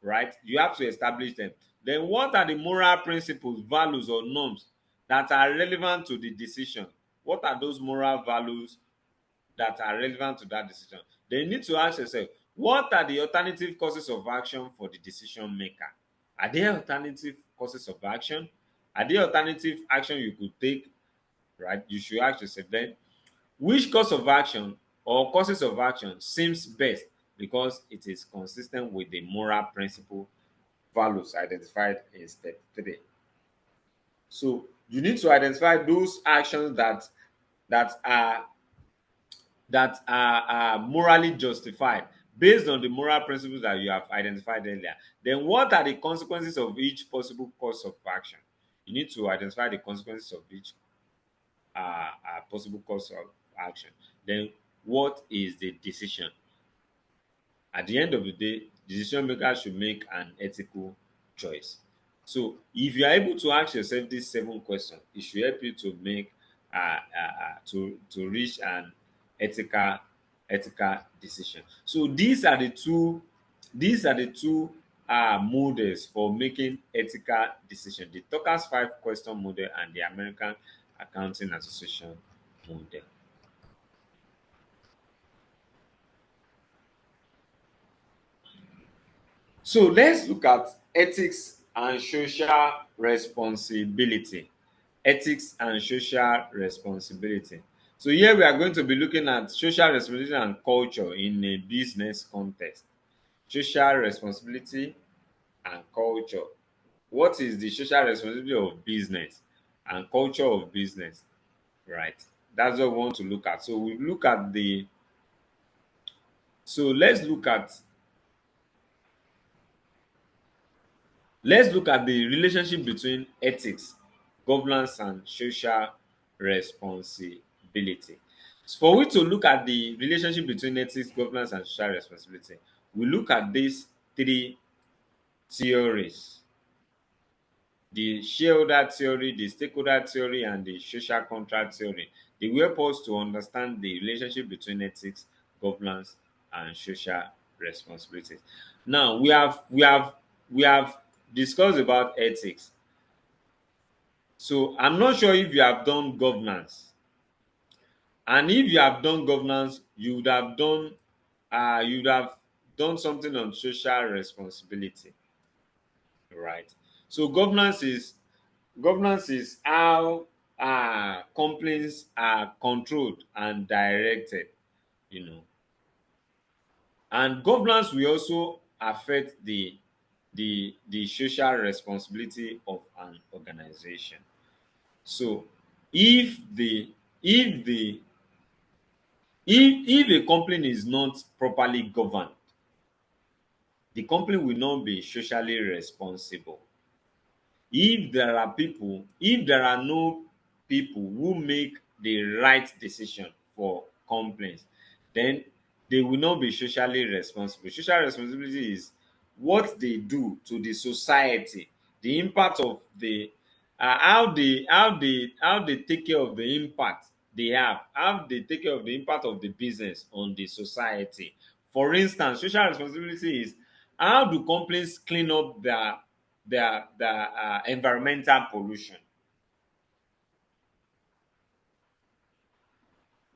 Right? You have to establish them. Then what are the moral principles, values, or norms that are relevant to the decision? What are those moral values that are relevant to that decision? Then you need to ask yourself, what are the alternative courses of action for the decision maker? Are there alternative courses of action? Are there alternative action you could take? Right? You should ask yourself then, which course of action or courses of action seems best because it is consistent with the moral principle values identified in step 3. So you need to identify those actions that are that are morally justified based on the moral principles that you have identified earlier. Then what are the consequences of each possible course of action? You need to identify the consequences of each possible course of action. Then what is the decision? At the end of the day, decision makers should make an ethical choice. So if you are able to ask yourself these 7 questions, it should help you to make to reach an ethical ethical decision. So these are the two models for making ethical decision: the Tucker's 5 question model and the American Accounting Association model. So let's look at ethics and social responsibility. Ethics and social responsibility. So here we are going to be looking at social responsibility and culture in a business context. Social responsibility and culture. What is the social responsibility of business and culture of business? Right. That's what we want to look at. So we look at the so let's look at the relationship between ethics, governance, and social responsibility. So for we to look at the relationship between ethics, governance, and social responsibility, we look at these three theories: the shareholder theory, the stakeholder theory, and the social contract theory. They will help us to understand the relationship between ethics, governance, and social responsibilities. Now we have discussed about ethics. So I'm not sure if you have done governance. And if you have done governance, you would have done something on social responsibility, right? So governance is how companies are controlled and directed, you know. And governance will also affect the social responsibility of an organization. So if the if the if a company is not properly governed, the company will not be socially responsible. If there are no people who make the right decision for complaints, then they will not be socially responsible. Social responsibility is what they do to the society, the impact of the how they take care of the impact they have, how they take care of the impact of the business on the society. For instance, social responsibility is how do companies clean up their environmental pollution.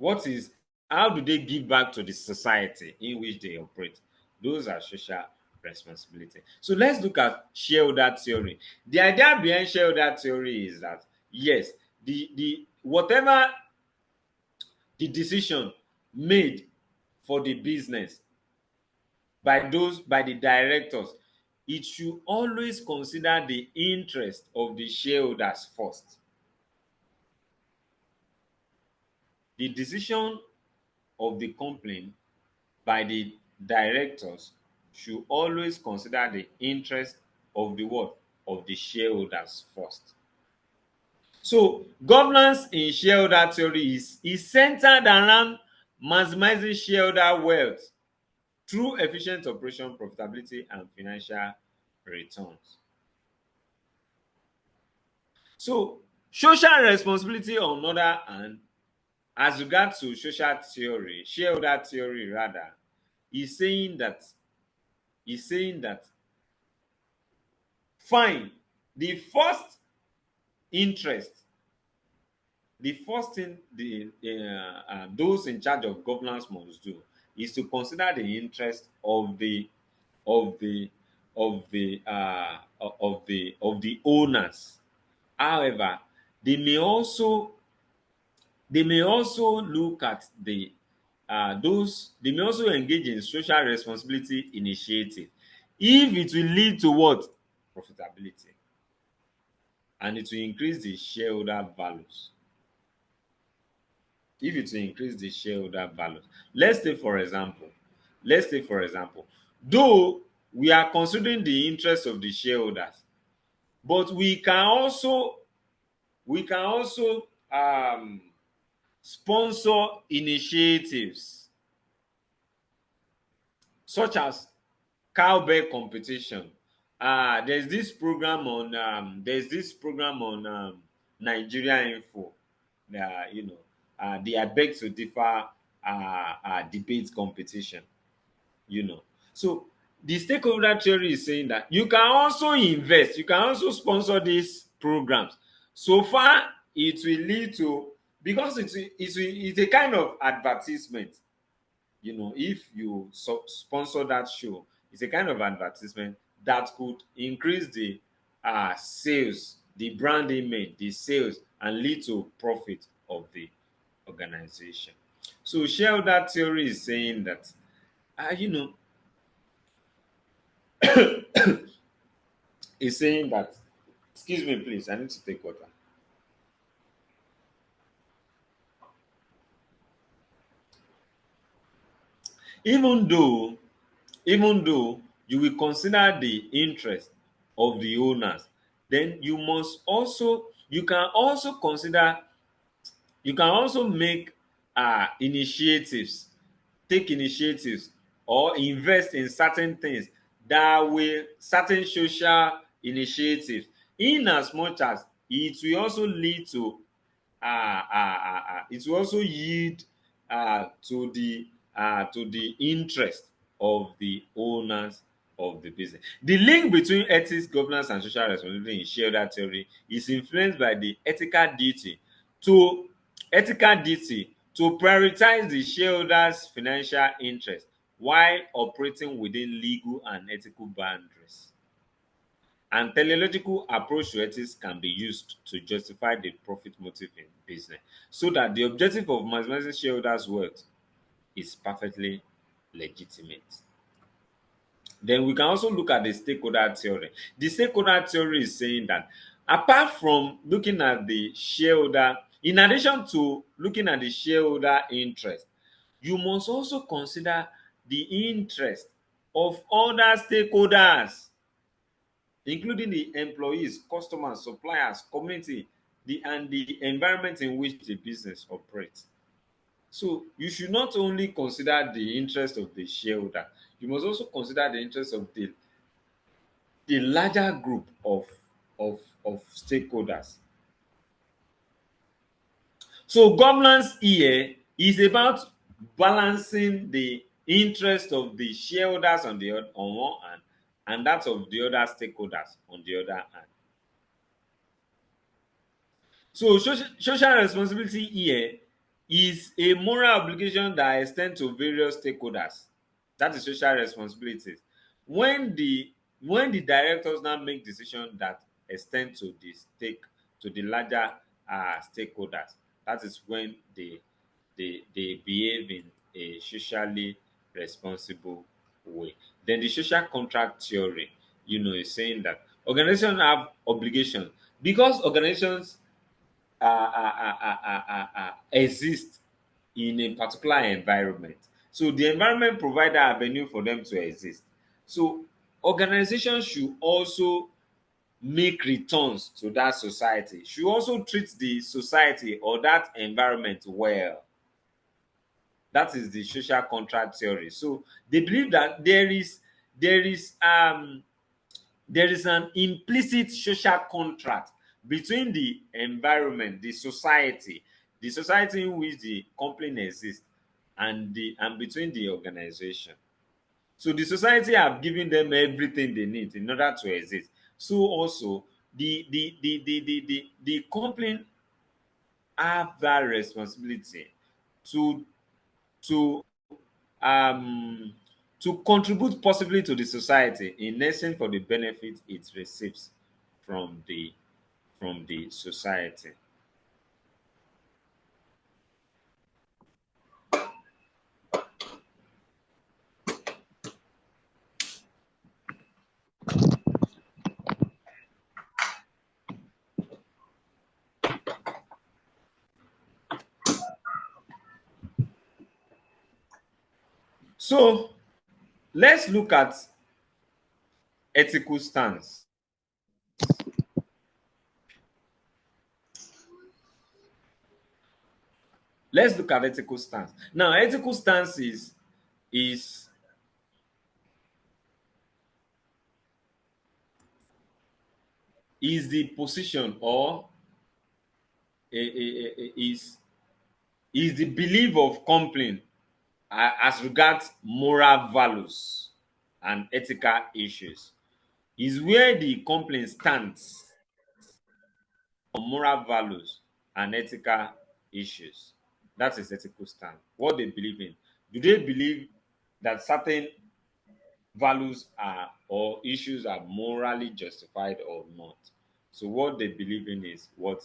What is how do they give back to the society in which they operate? Those are social responsibility. So let's look at shareholder theory. The idea behind shareholder theory is that yes, the whatever the decision made for the business by the directors, it should always consider the interest of the shareholders first. The decision of the company by the directors should always consider the interest of the what? Of the shareholders first. So governance in shareholder theory is centered around maximizing shareholder wealth through efficient operation, profitability, and financial returns. So social responsibility on the other hand, as regards to social theory, shareholder theory rather, is saying that fine, the first interest, the first thing those in charge of governance must do is to consider the interest of of the the owners. However, they may also look at the those they may also engage in social responsibility initiative if it will lead to what? Profitability, and it will increase the shareholder values. If it will increase the shareholder values. Let's take for example, though we are considering the interest of the shareholders, but we can also sponsor initiatives such as cowbell competition. There's this program on Nigeria Info. You know, the I beg to differ debate competition. You know, so the stakeholder theory is saying that you can also invest, you can also sponsor these programs. So far, it will lead to because it's a kind of advertisement. You know, if you sponsor that show, it's a kind of advertisement that could increase the sales, the brand image, the sales, and lead to profit of the organization. So shareholder theory is saying that you know, is saying that excuse me please, I need to take water. even though even though you will consider the interest of the owners, then you can also consider, you can also make initiatives, take initiatives or invest in certain things that will certain social initiatives, in as much as it will also lead to it will also yield to the interest of the owners of the business. The link between ethics, governance, and social responsibility in shareholder theory is influenced by the to ethical duty to prioritize the shareholders' financial interest while operating within legal and ethical boundaries. And teleological approach to ethics can be used to justify the profit motive in business, so that the objective of maximizing shareholders' wealth is perfectly legitimate. Then we can also look at the stakeholder theory. The stakeholder theory is saying that apart from looking at the shareholder, in addition to looking at the shareholder interest, you must also consider the interest of other stakeholders, including the employees, customers, suppliers, community, and the environment in which the business operates. So you should not only consider the interest of the shareholder, you must also consider the interest of the larger group of stakeholders. So governance here is about balancing the interest of the shareholders on one hand, and that of the other stakeholders on the other hand. So social responsibility here is a moral obligation that extends to various stakeholders. That is social responsibilities. When the when the directors now make decisions that extend to the larger stakeholders, that is when they behave in a socially responsible way. Then the social contract theory, is saying that organizations have obligations because organizations exist in a particular environment. So the environment provide an avenue for them to exist. So organizations should also make returns to that society, should also treat the society or that environment well. That is the social contract theory. So they believe that there is there is an implicit social contract between the society in which the company exists, and between the organization. So the society have given them everything they need in order to exist. So also the company have that responsibility to to um to contribute possibly to the society in exchange for the benefit it receives from the society. So let's look at ethical stance. Let's look at ethical stance. Now, ethical stance is is the position or is the belief of company as regards moral values and ethical issues. Is where the company stands on moral values and ethical issues. That is ethical stand. What they believe in. Do they believe that certain values are or issues are morally justified or not? So what they believe in is what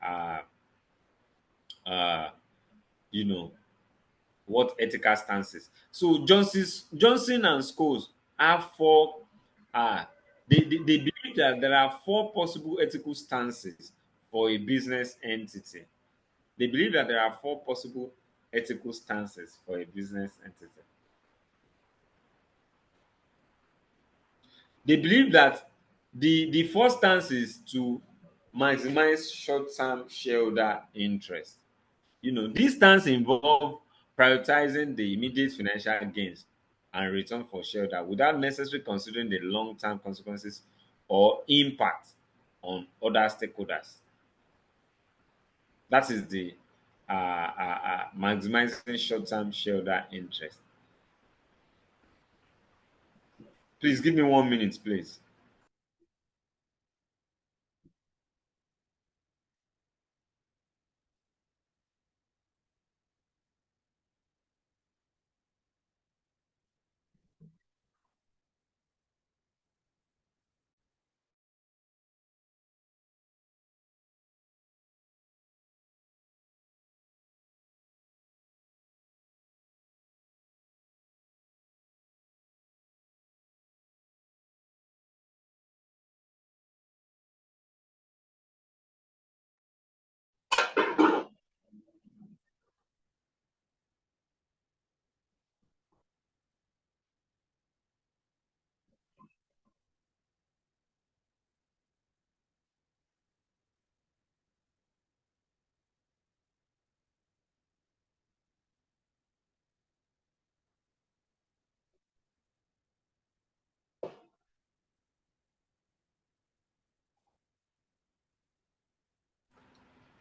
uh uh you know what ethical stances. So Johnson and Scholes have four they believe that there are four possible ethical stances for a business entity. They believe that there are four possible ethical stances for a business entity. They believe that the first stance is to maximize short-term shareholder interest. This stance involve prioritizing the immediate financial gains and return for shareholder without necessarily considering the long-term consequences or impact on other stakeholders. That is the maximizing short-term shareholder interest. Please give me 1 minute, please.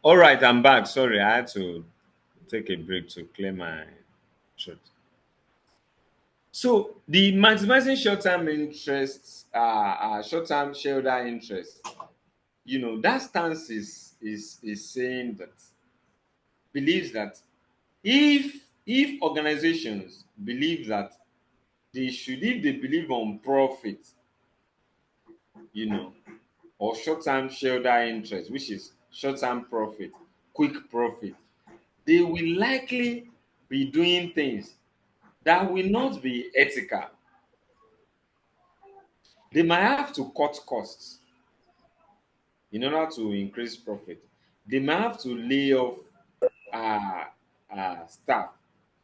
All right, I'm back. Sorry, I had to take a break to clear my throat. So the maximizing short-term interests, short-term shareholder interest, that stance is saying that believes that If organizations believe that if they believe on profit, you know, or short-term shareholder interest, which is short-term profit, quick profit, they will likely be doing things that will not be ethical. They might have to cut costs in order to increase profit. They might have to lay off uh, staff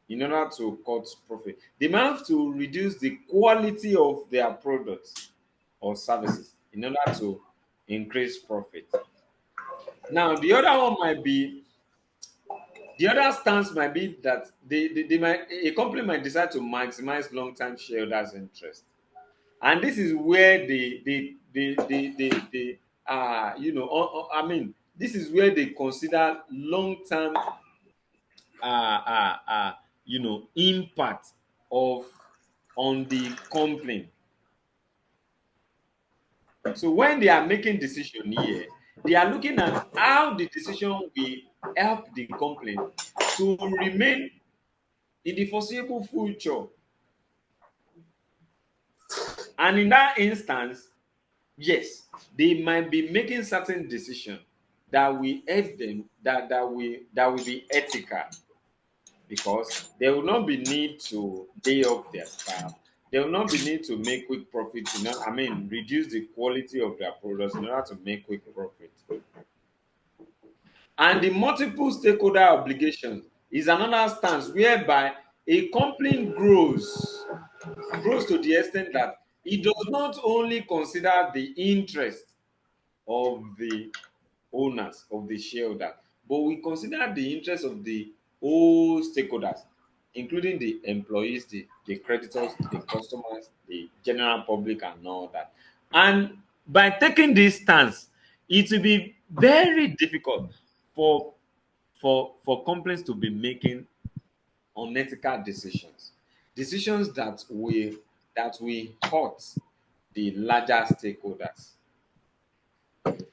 in order to cut profit. They might have to reduce the quality of their products or services in order to increase profit. Now, the other stance might be that they might a company might decide to maximize long-term shareholders' interest, and this is where I mean, this is where they consider long-term impact of on the company. So when they are making decision here, they are looking at how the decision will help the company to remain in the foreseeable future. And in that instance, yes, they might be making certain decisions that will help them, that will be ethical, because there will not be need to lay off their staff. There will not be need to make quick profits. I mean, reduce the quality of their products in order to make quick profit. And the multiple stakeholder obligations is another stance whereby a company grows to the extent that it does not only consider the interest of the owners, of the shareholder, but we consider the interest of the whole stakeholders, including the employees, the creditors, the customers, the general public, and all that. And by taking this stance, it will be very difficult for companies to be making unethical decisions, decisions that will hurt the larger stakeholders.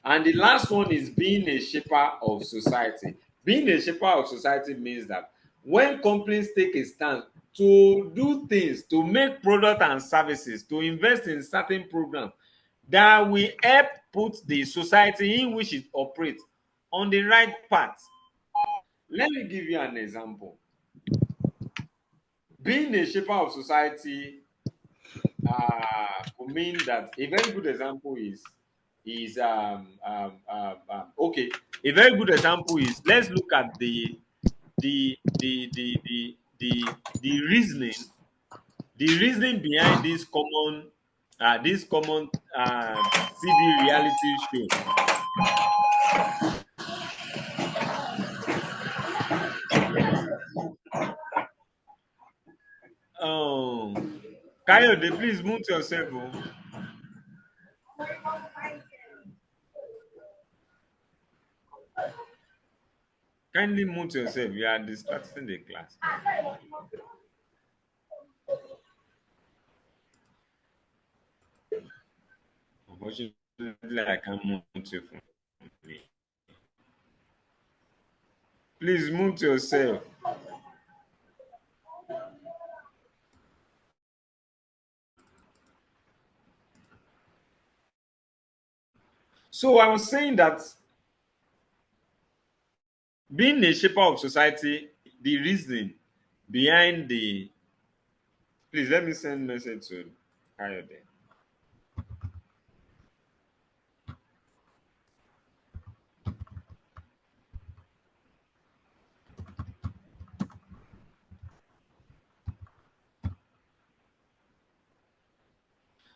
And the last one is being a shaper of society. Being a shaper of society means that when companies take a stand to do things, to make products and services, to invest in certain programs that will help put the society in which it operates on the right path. Let me give you an example. Being a shaper of society could mean that a very good example is okay. A very good example is, let's look at the reasoning behind this common TV reality show. Um, Kayode, please mute yourself. Oh. Kindly mute yourself. You are distracting the class. Unfortunately, I can't mute you from me. Please mute yourself. So I was saying that being a shaper of society, the reason behind the please let me send message to Kayode.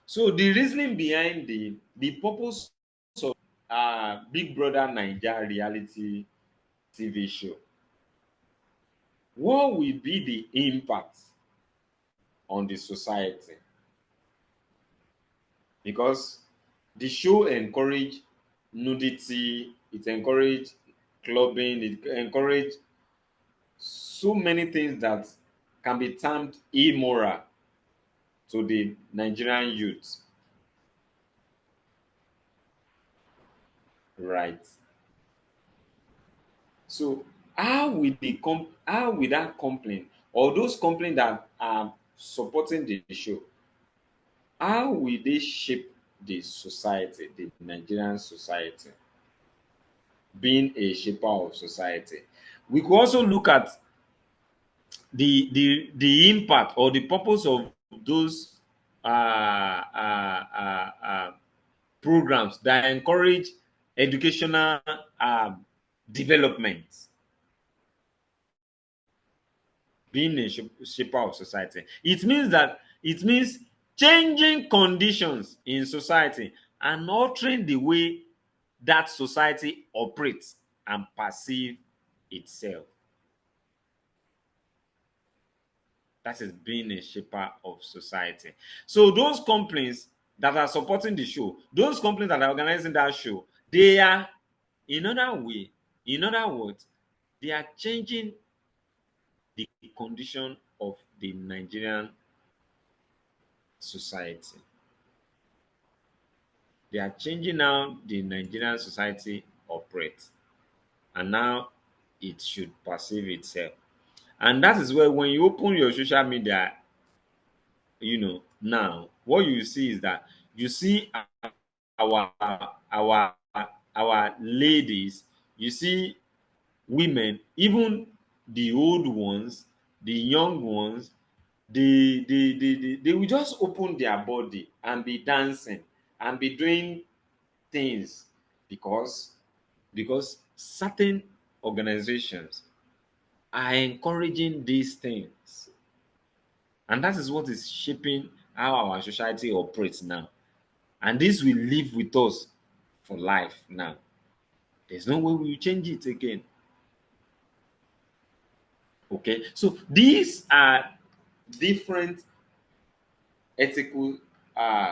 So the reasoning behind the purpose of Big Brother Naija reality TV show, what will be the impact on the society? Because the show encourage nudity, it encourage clubbing, it encourage so many things that can be termed immoral to the Nigerian youth, right? So how will that complaint or those complaints that are supporting the show, how will they shape the society, the Nigerian society, being a shaper of society? We could also look at the impact or the purpose of those programs that encourage educational development, being a shaper of society. It means changing conditions in society and altering the way that society operates and perceive itself. That is being a shaper of society. So those companies that are supporting the show, those companies that are organizing that show, they are, in other way, in other words, they are changing the condition of the Nigerian society. They are changing how the Nigerian society operates, and now it should perceive itself. And that is where, when you open your social media, now what you see is that you see our our our ladies, you see women, even the old ones, the young ones, they will just open their body and be dancing and be doing things because certain organizations are encouraging these things, and that is what is shaping how our society operates now. And this will live with us for life now. There's no way we will change it again. Okay, so these are different ethical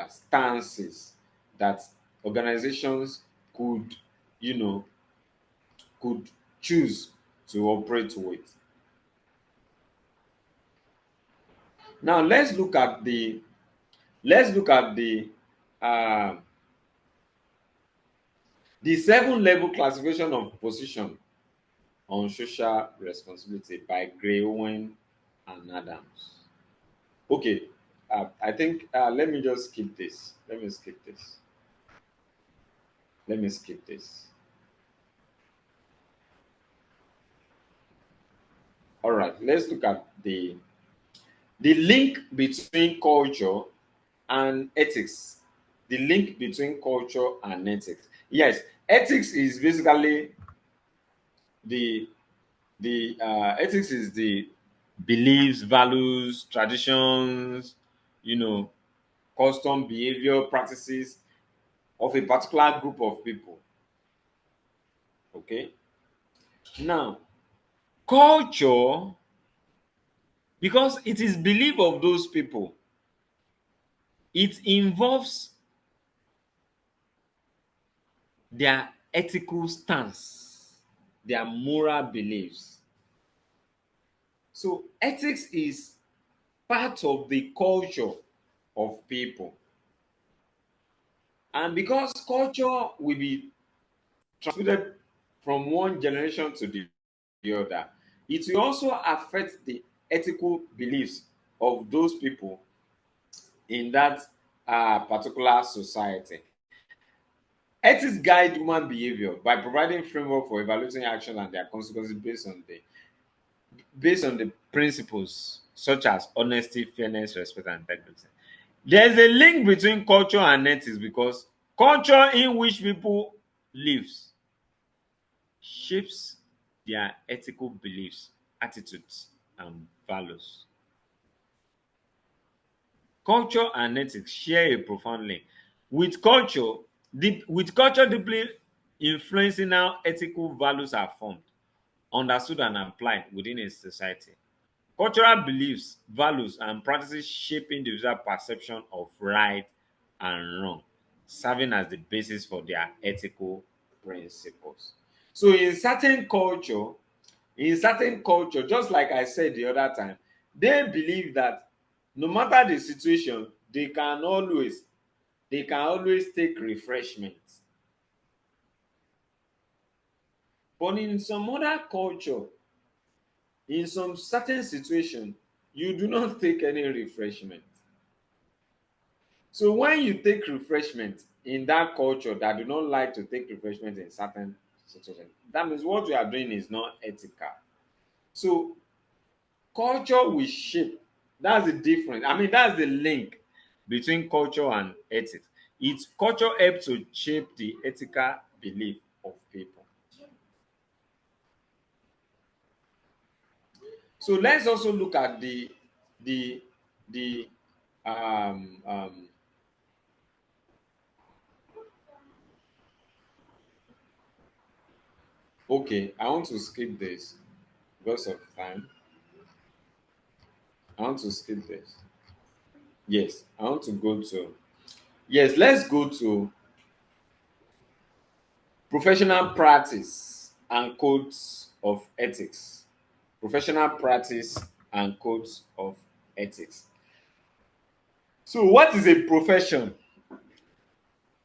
stances that organizations could, you know, could choose to operate with. Now uh, the 7 level classification of position on social responsibility by Gray, Owen, and Adams. Okay, I think let me just skip this. Let me skip this. Let me skip this. All right, let's look at the link between culture and ethics. The link between culture and ethics. Yes, ethics is basically the ethics is the beliefs, values, traditions, you know, custom, behavior, practices of a particular group of people. Okay. Now, culture, because it is belief of those people, it involves their ethical stance, their moral beliefs. So ethics is part of the culture of people. And because culture will be transmitted from one generation to the other, it will also affect the ethical beliefs of those people in that particular society. Ethics guide human behavior by providing framework for evaluating action and their consequences based on the principles such as honesty, fairness, respect, and integrity. There is a link between culture and ethics because culture in which people lives shapes their ethical beliefs, attitudes, and values. Culture and ethics share a profound link, with culture deeply influencing how ethical values are formed, understood, and applied within a society. Cultural beliefs, values, and practices shape individual perception of right and wrong, serving as the basis for their ethical principles. So in certain culture, just like I said the other time, they believe that no matter the situation, they can always take refreshment. But in some other culture, In some certain situation, you do not take any refreshment. So when you take refreshment in that culture that do not like to take refreshment in certain situations, that means what you are doing is not ethical. So culture will shape. That's the difference. I mean, that's the link between culture and ethics. It's culture helps to shape the ethical belief of people. So let's also look at the the um um okay, I want to skip this because of time. I want to skip this. Yes, I want to go to yes, let's go to professional practice and codes of ethics. Professional practice and codes of ethics. So what is a profession?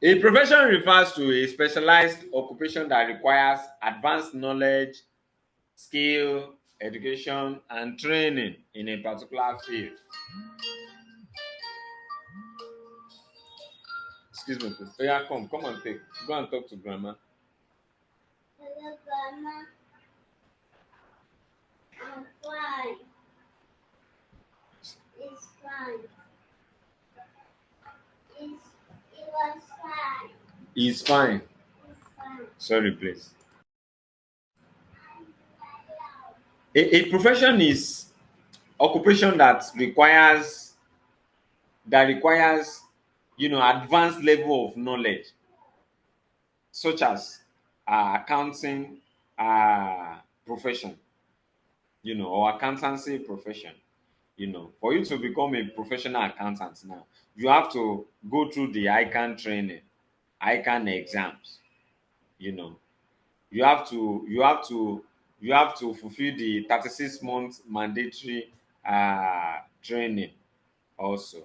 A profession refers to a specialized occupation that requires advanced knowledge, skill, education, and training in a particular field. Excuse me, please. Oh, yeah, come and take. Go and talk to grandma. Hello, grandma. I'm fine. It's fine. It's, it was fine. It's fine. It's fine. Sorry, please. A profession is occupation that requires advanced level of knowledge, such as accounting profession, or accountancy profession. For you to become a professional accountant now, you have to go through the ICANN training, ICANN exams. you know you have to fulfill the 36-month mandatory training also.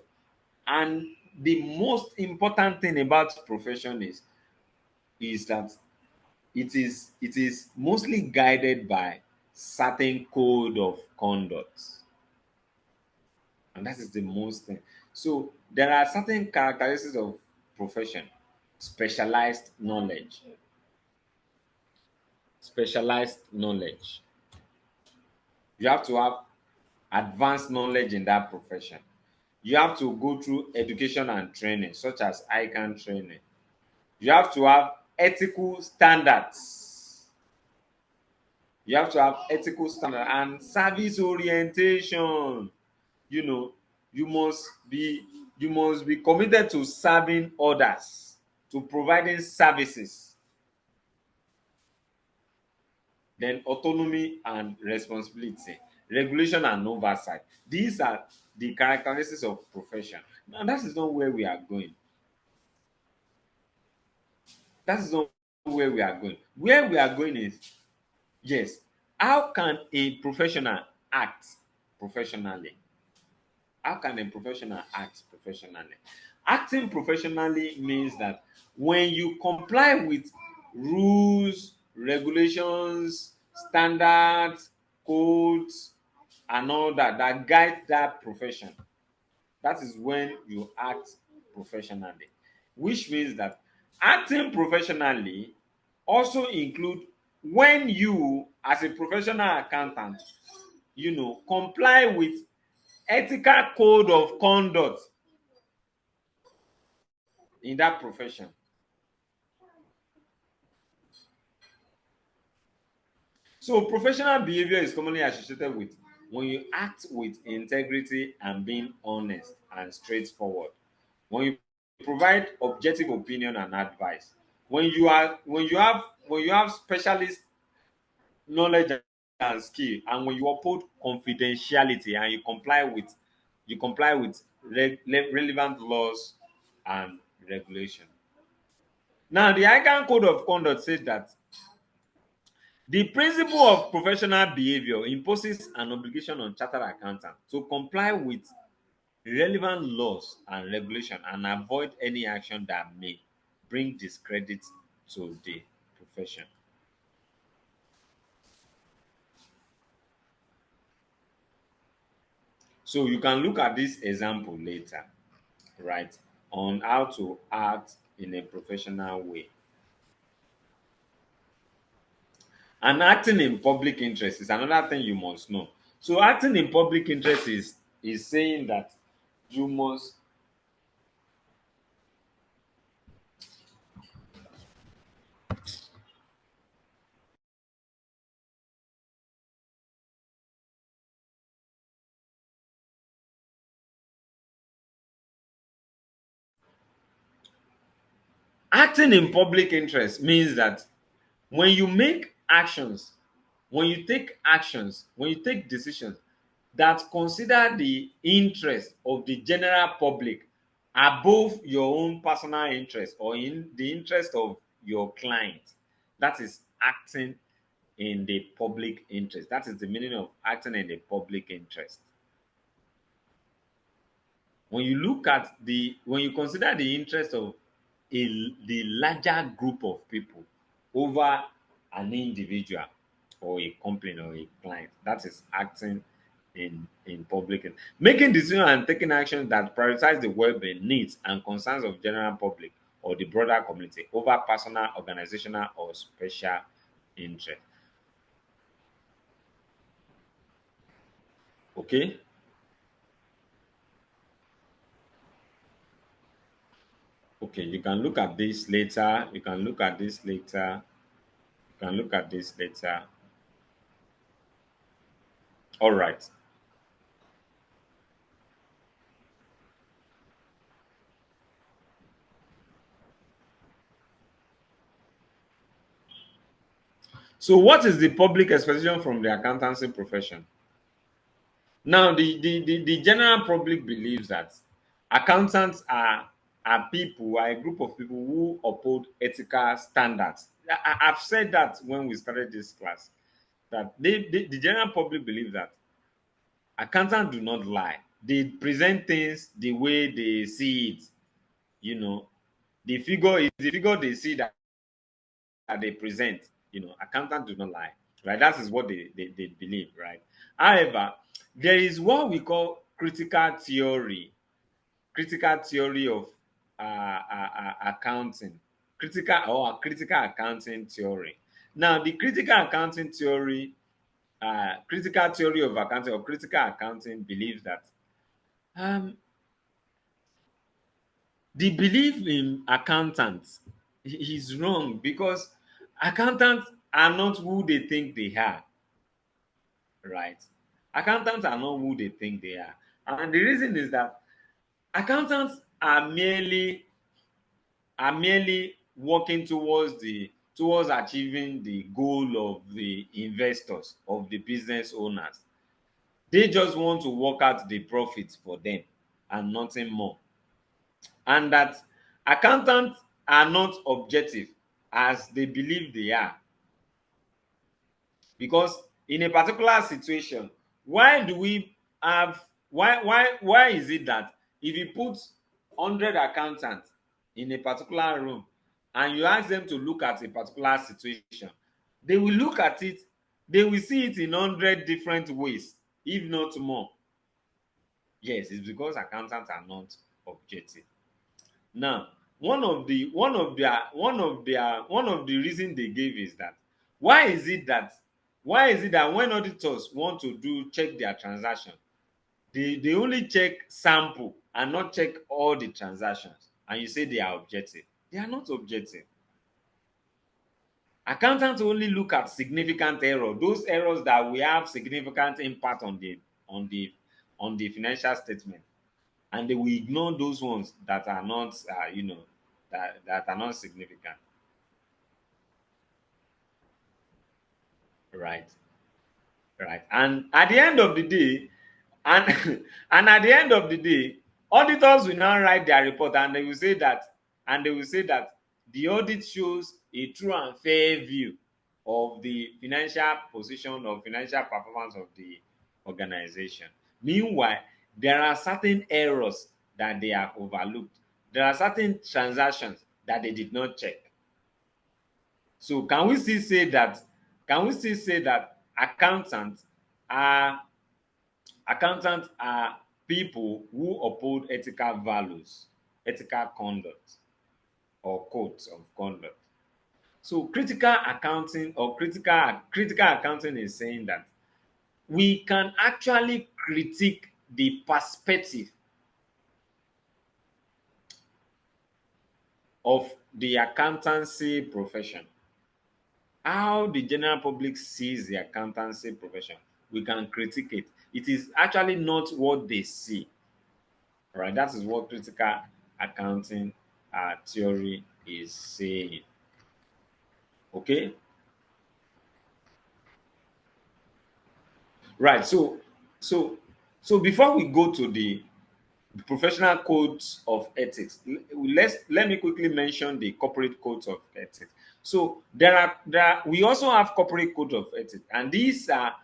And the most important thing about profession is that it is mostly guided by certain code of conduct, and that is the most thing. So there are certain characteristics of profession. Specialized knowledge specialized knowledge. You have to have advanced knowledge in that profession. You have to go through education and training, such as ICANN training. You have to have ethical standards. You have to have ethical standard and service orientation. You know, you must be committed to serving others, to providing services. Then autonomy and responsibility, regulation and oversight. These are the characteristics of profession. Now that is not where we are going. That is not where we are going. Where we are going is, yes, how can a professional act professionally? How can a professional act professionally? Acting professionally means that when you comply with rules, regulations, standards, codes, and all that guide that profession, that is when you act professionally. Which means that acting professionally also include when you, as a professional accountant, comply with ethical code of conduct in that profession. So professional behavior is commonly associated with when you act with integrity and being honest and straightforward. When you provide objective opinion and advice. When you have specialist knowledge and skill, and when you uphold confidentiality and you comply with relevant laws and regulation. Now, the ICANN Code of Conduct says that the principle of professional behavior imposes an obligation on chartered accountants to comply with relevant laws and regulation and avoid any action that may bring discredit to the profession. So you can look at this example later, right, on how to act in a professional way. And acting in public interest is another thing you must know. So acting in public interest is saying that you must acting in public interest means that when you make actions, when you take actions, when you take decisions that consider the interest of the general public above your own personal interest or in the interest of your client, that is acting in the public interest. That is the meaning of acting in the public interest. When you look at when you consider the interest of the larger group of people over an individual or a company or a client, that is acting in public. Making decisions and taking actions that prioritize the well-being, needs, and concerns of general public or the broader community over personal, organizational, or special interest. Okay? Okay, you can look at this later. You can look at this later. You can look at this later. All right. So, what is the public expectation from the accountancy profession? Now, the general public believes that accountants are people, are a group of people who uphold ethical standards. I've said that when we started this class, that the general public believes that accountants do not lie. They present things the way they see it. You know, the figure is the figure they see that they present. Accountants do not lie, right? That is what they believe, right? However, there is what we call critical theory of accounting, critical accounting theory. Now, the critical theory of accounting or critical accounting believes that um, the belief in accountants is wrong because accountants are not who they think they are, right? Accountants are not who they think they are. And the reason is that accountants are merely working towards achieving the goal of the investors, of the business owners. They just want to work out the profits for them and nothing more. And that accountants are not objective as they believe they are. Because in a particular situation, why do we have why is it that if you put 100 accountants in a particular room and you ask them to look at a particular situation, they will look at it, they will see it in 100 different ways, if not more. Yes, it's because accountants are not objective. Now, one of the reason they gave is that why is it that when auditors want to do check their transaction, they only check sample and not check all the transactions, and you say they are objective? They are not objective. Accountants only look at significant error, those errors that will have significant impact on the financial statement, and they will ignore those ones that are not that are not significant, right? Right. And at the end of the day, and and at the end of the day, auditors will now write their report, and they will say that the audit shows a true and fair view of the financial position or financial performance of the organization. Meanwhile, there are certain errors that they have overlooked. There are certain transactions that they did not check. So can we still say that accountants are Accountants are people who uphold ethical values, ethical conduct, or codes of conduct. So critical accounting or critical accounting is saying that we can actually critique the perspective of the accountancy profession. How the general public sees the accountancy profession, we can critique it. It is actually not what they see. Right? That is what critical accounting theory is saying. Okay, right. So before we go to the professional codes of ethics, let me quickly mention the corporate codes of ethics. So we also have corporate code of ethics, and these are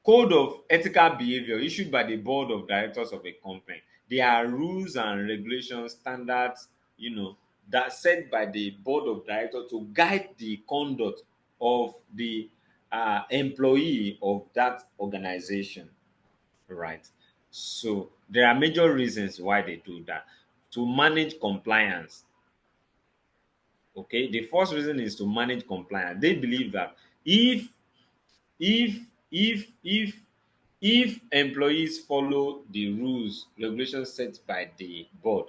code of ethical behavior issued by the board of directors of a company. They are rules and regulations, standards, that set by the board of directors to guide the conduct of the employee of that organization. Right. So there are major reasons why they do that. To manage compliance. Okay. The first reason is to manage compliance. They believe that if if if if employees follow the rules, regulations set by the board,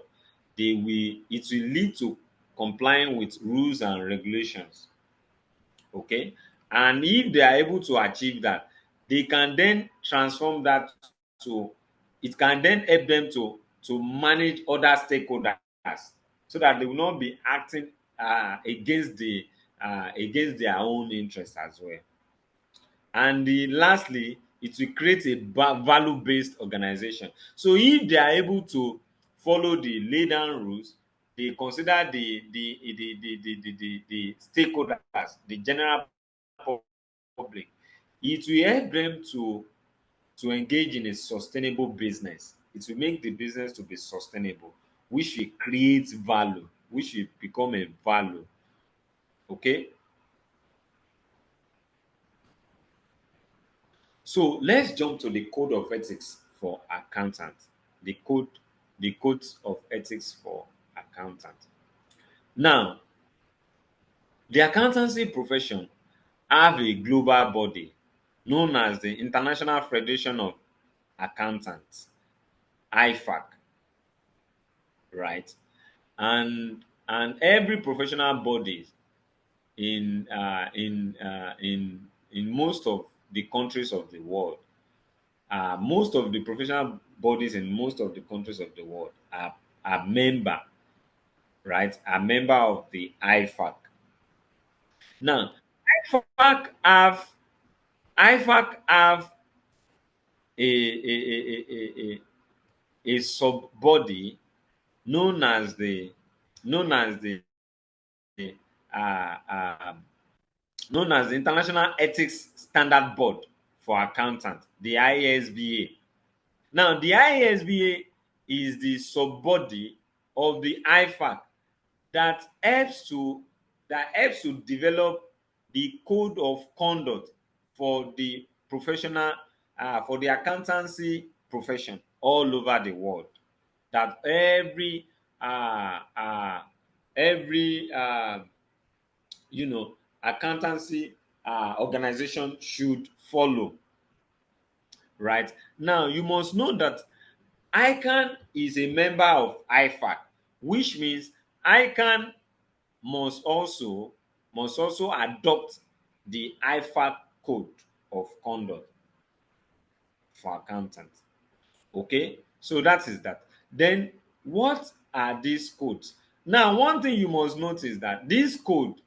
it will lead to complying with rules and regulations. Okay. And if they are able to achieve that, they can then transform that to it can then help them to manage other stakeholders, so that they will not be acting against their own interests as well. And lastly, it will create a value based organization. So if they are able to follow the laid down rules, they consider the stakeholders, the general public, it will help them to engage in a sustainable business. It will make the business to be sustainable, which will create value, which will become a value. Okay. So let's jump to the code of ethics for accountants. The code, the codes of ethics for accountants. Now, the accountancy profession have a global body known as the International Federation of Accountants, IFAC, right? And every professional body in most of the countries of the world, most of the professional bodies in most of the countries of the world are member, right? Are member of the IFAC. Now, IFAC have IFAC have a sub body known as the known as the uh, uh, known as the International Ethics Standard Board for Accountants, the ISBA. Now, the ISBA is the sub-body of the IFAC that helps to develop the code of conduct for the professional for the accountancy profession all over the world. That uh, uh, every accountancy organization should follow. Right now, you must know that ICANN is a member of IFAC, which means ICANN must also adopt the IFAC code of conduct for accountants. Okay, so that is that. Then what are these codes? Now, one thing you must notice that this code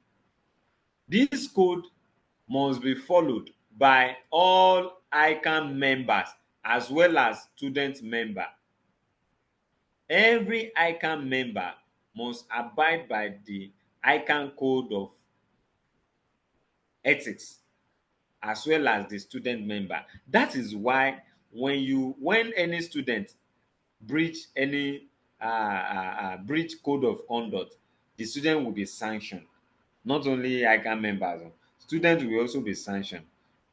must be followed by all ICANN members as well as student member. Every ICANN member must abide by the ICANN code of ethics as well as the student member. That is why when any student breach code of conduct, the student will be sanctioned. Not only ICANN members, students will also be sanctioned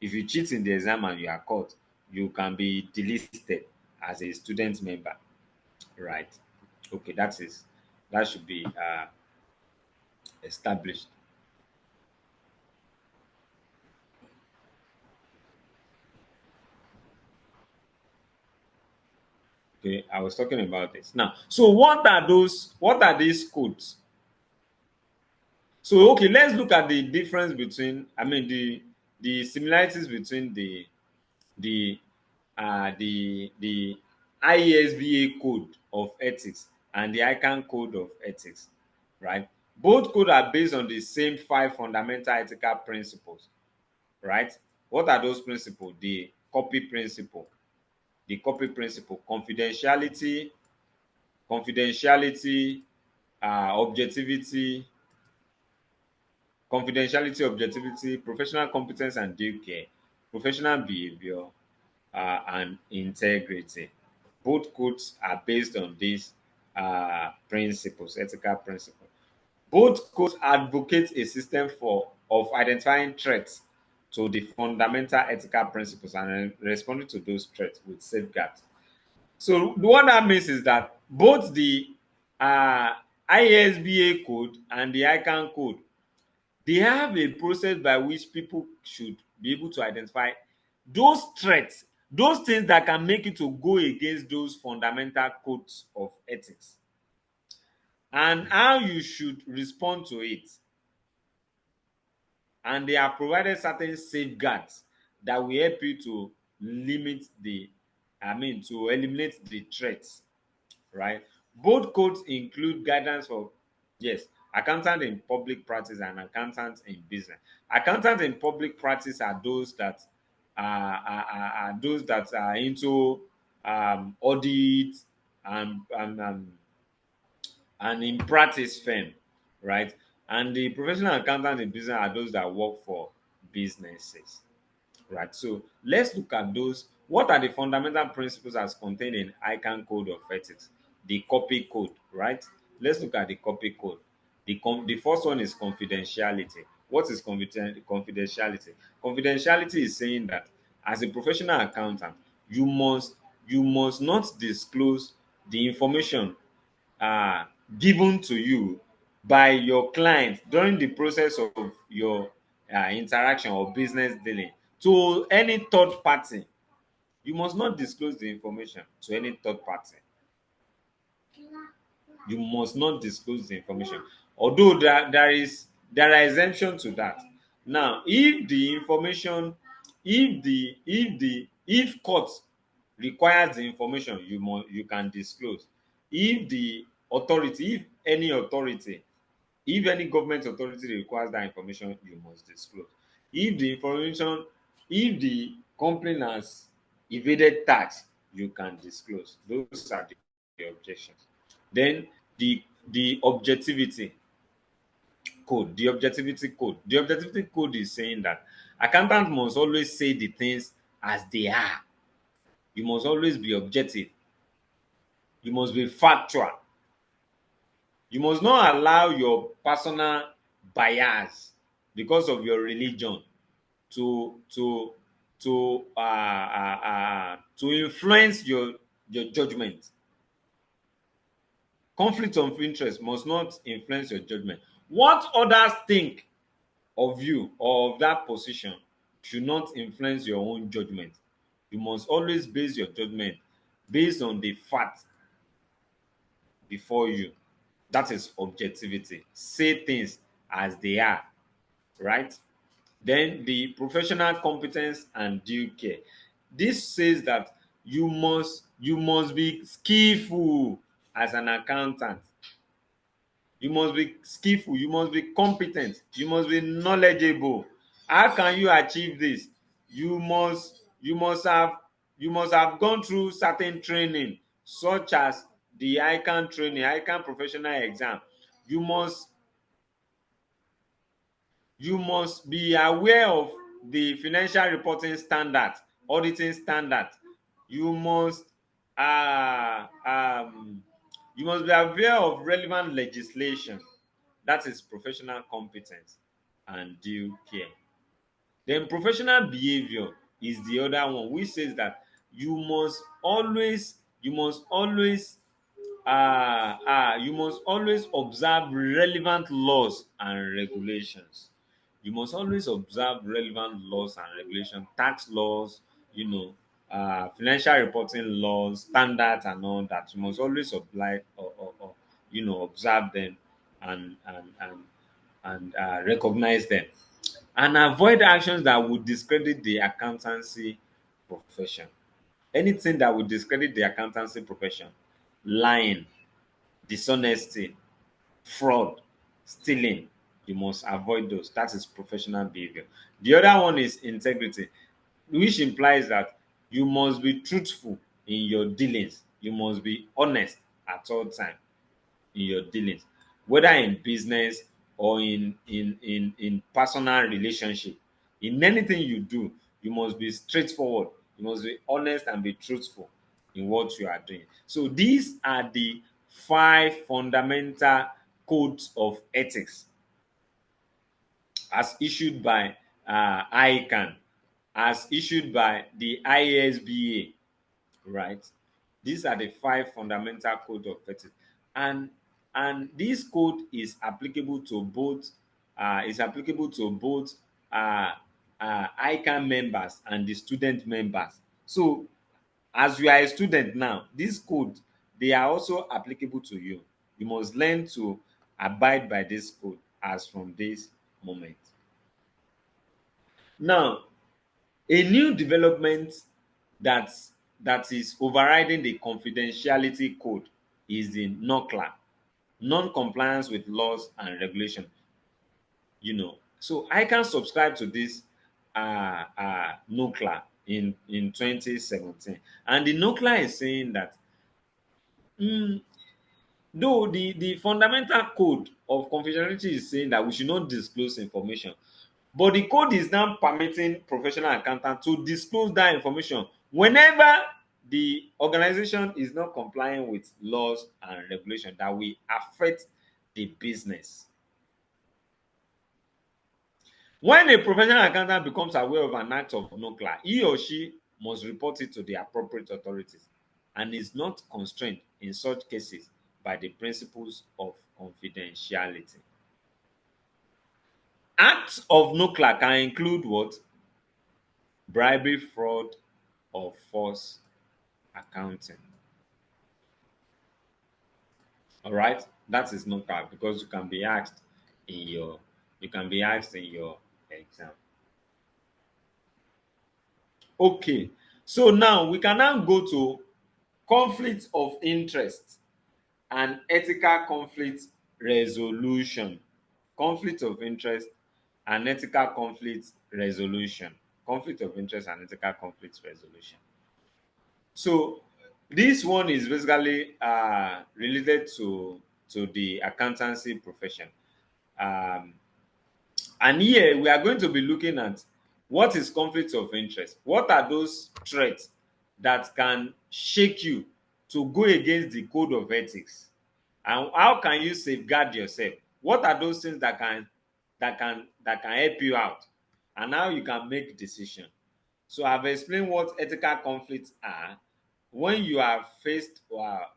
If you cheat in the exam and you are caught, you can be delisted as a student member, right? Okay, that should be established. Okay, I was talking about this now. So what are these codes? So okay, let's look at the difference between, I mean, the similarities between the the IESBA code of ethics and the ICANN code of ethics, right? Both codes are based on the same five fundamental ethical principles, right? What are those principles? The copy principle, confidentiality, objectivity, professional competence and due care, professional behavior, and integrity. Both codes are based on these principles, ethical principles. Both codes advocate a system of identifying threats to the fundamental ethical principles and responding to those threats with safeguards. So what that means is that both the uh, ISBA code and the ICANN code, they have a process by which people should be able to identify those threats, those things that can make you to go against those fundamental codes of ethics, and how you should respond to it. And they have provided certain safeguards that will help you to limit the, I mean, to eliminate the threats, right? Both codes include guidance for, yes, accountant in public practice and accountant in business. Accountant in public practice are those that are those that are into audit and in practice firm, right? And the professional accountant in business are those that work for businesses, right? So let's look at those. What are the fundamental principles as contained in ICANN code of ethics? The copy code, right? Let's look at the copy code. The first one is confidentiality. What is confidentiality? Confidentiality is saying that as a professional accountant, you must you must not disclose the information uh, given to you by your client during the process of your interaction or business dealing to any third party. You must not disclose the information to any third party. You must not disclose the information. Although there are exemption to that. Now, if the information, if court requires the information, you can disclose. If the authority, if any government authority requires that information, you must disclose. If the information, if the company has evaded tax, you can disclose. Those are the objections. Then the objectivity code, the objectivity code is saying that accountant must always say the things as they are. You must always be objective. You must be factual. You must not allow your personal bias because of your religion to to to influence your judgment. Conflict of interest must not influence your judgment. What others think of you or of that position should not influence your own judgment. You must always base your judgment based on the fact before you. That is objectivity. Say things as they are, right? Then the professional competence and due care. This says that you must be skillful as an accountant. You must be skillful, you must be competent, you must be knowledgeable. How can you achieve this? You must have gone through certain training, such as the ICANN training, ICANN professional exam. You must you must be aware of the financial reporting standard, auditing standard. You must you must be aware of relevant legislation. That is professional competence and due care. Then professional behavior is the other one, which says that you must always observe relevant laws and regulations. You must always observe relevant laws and regulations, tax laws, you know, financial reporting laws, standards, and all that. You must always apply or observe them and recognize them, and avoid actions that would discredit the accountancy profession. Anything that would discredit the accountancy profession, lying, dishonesty, fraud, stealing, you must avoid those. That is professional behavior. The other one is integrity, which implies that you must be truthful in your dealings. You must be honest at all times in your dealings, whether in business or in personal relationship. In anything you do, you must be straightforward. You must be honest and be truthful in what you are doing. So these are the five fundamental codes of ethics as issued by ICANN, as issued by the ISBA, right? These are the five fundamental code of ethics, and this code is applicable to both uh, ICANN members and the student members. So as you are a student now, this code, they are also applicable to you. You must learn to abide by this code as from this moment. Now, a new development that that is overriding the confidentiality code is the NOCLA, non-compliance with laws and regulation. So I can subscribe to this NOCLA in 2017, and the NOCLA is saying that, mm, though the fundamental code of confidentiality is saying that we should not disclose information, but the code is now permitting professional accountants to disclose that information whenever the organization is not complying with laws and regulations that will affect the business. When a professional accountant becomes aware of an act of NOCLA, he or she must report it to the appropriate authorities and is not constrained in such cases by the principles of confidentiality. Acts of NOCLA can include what? Bribery, fraud, or false accounting. All right, that is NOCLA, because you can be asked in your exam. Okay, so now we can now go to conflict of interest and ethical conflict resolution. Conflict of interest and ethical conflict resolution. Conflict of interest and ethical conflict resolution. So this one is basically related to the accountancy profession. Um, and here we are going to be looking at what is conflict of interest. What are those threats that can shake you to go against the code of ethics? And how can you safeguard yourself? What are those things that can help you out? And how you can make decision. So I've explained what ethical conflicts are. When you are faced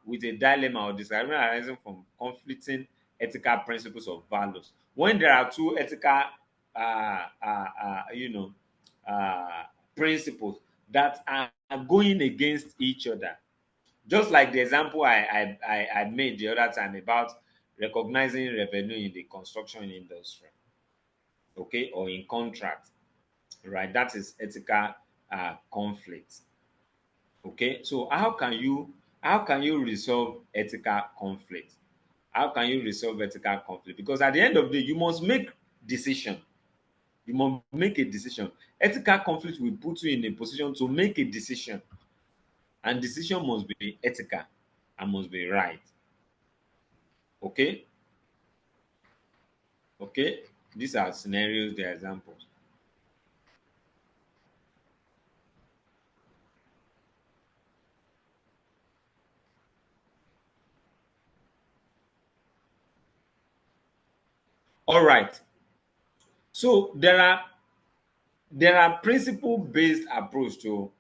with a dilemma or disagreement arising from conflicting ethical principles or values, when there are two ethical uh, uh, uh, you know uh, principles that are going against each other, just like the example I made the other time about recognizing revenue in the construction industry, okay, or in contract, right? That is ethical conflict. Okay, so how can you resolve ethical conflict? How can you resolve ethical conflict? Because at the end of the day, you must make decision. You must make a decision. Ethical conflict will put you in a position to make a decision, and decision must be ethical and must be right. Okay, okay. These are scenarios, they are examples. All right. So there are there are principle-based approach to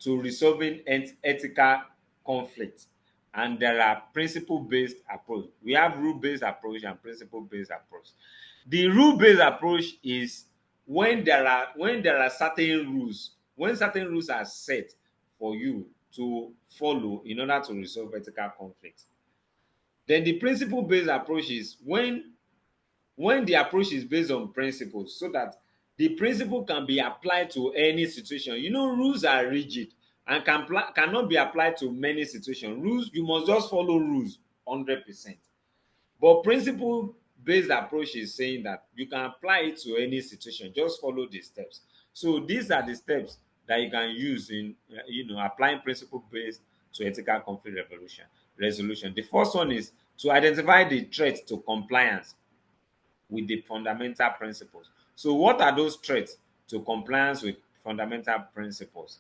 resolving ethical conflict, and there are principle-based approach. We have rule-based approach and principle-based approach. The rule-based approach is when there are certain rules, when certain rules are set for you to follow in order to resolve ethical conflict. Then the principle-based approach is when the approach is based on principles, so that the principle can be applied to any situation. Rules are rigid and cannot be applied to many situations. Rules, you must just follow rules 100%. But principle based approach is saying that you can apply it to any situation, just follow the steps. So these are the steps that you can use in applying principle based to ethical conflict resolution. The first one is to identify the threat to compliance with the fundamental principles. So what are those threats to compliance with fundamental principles?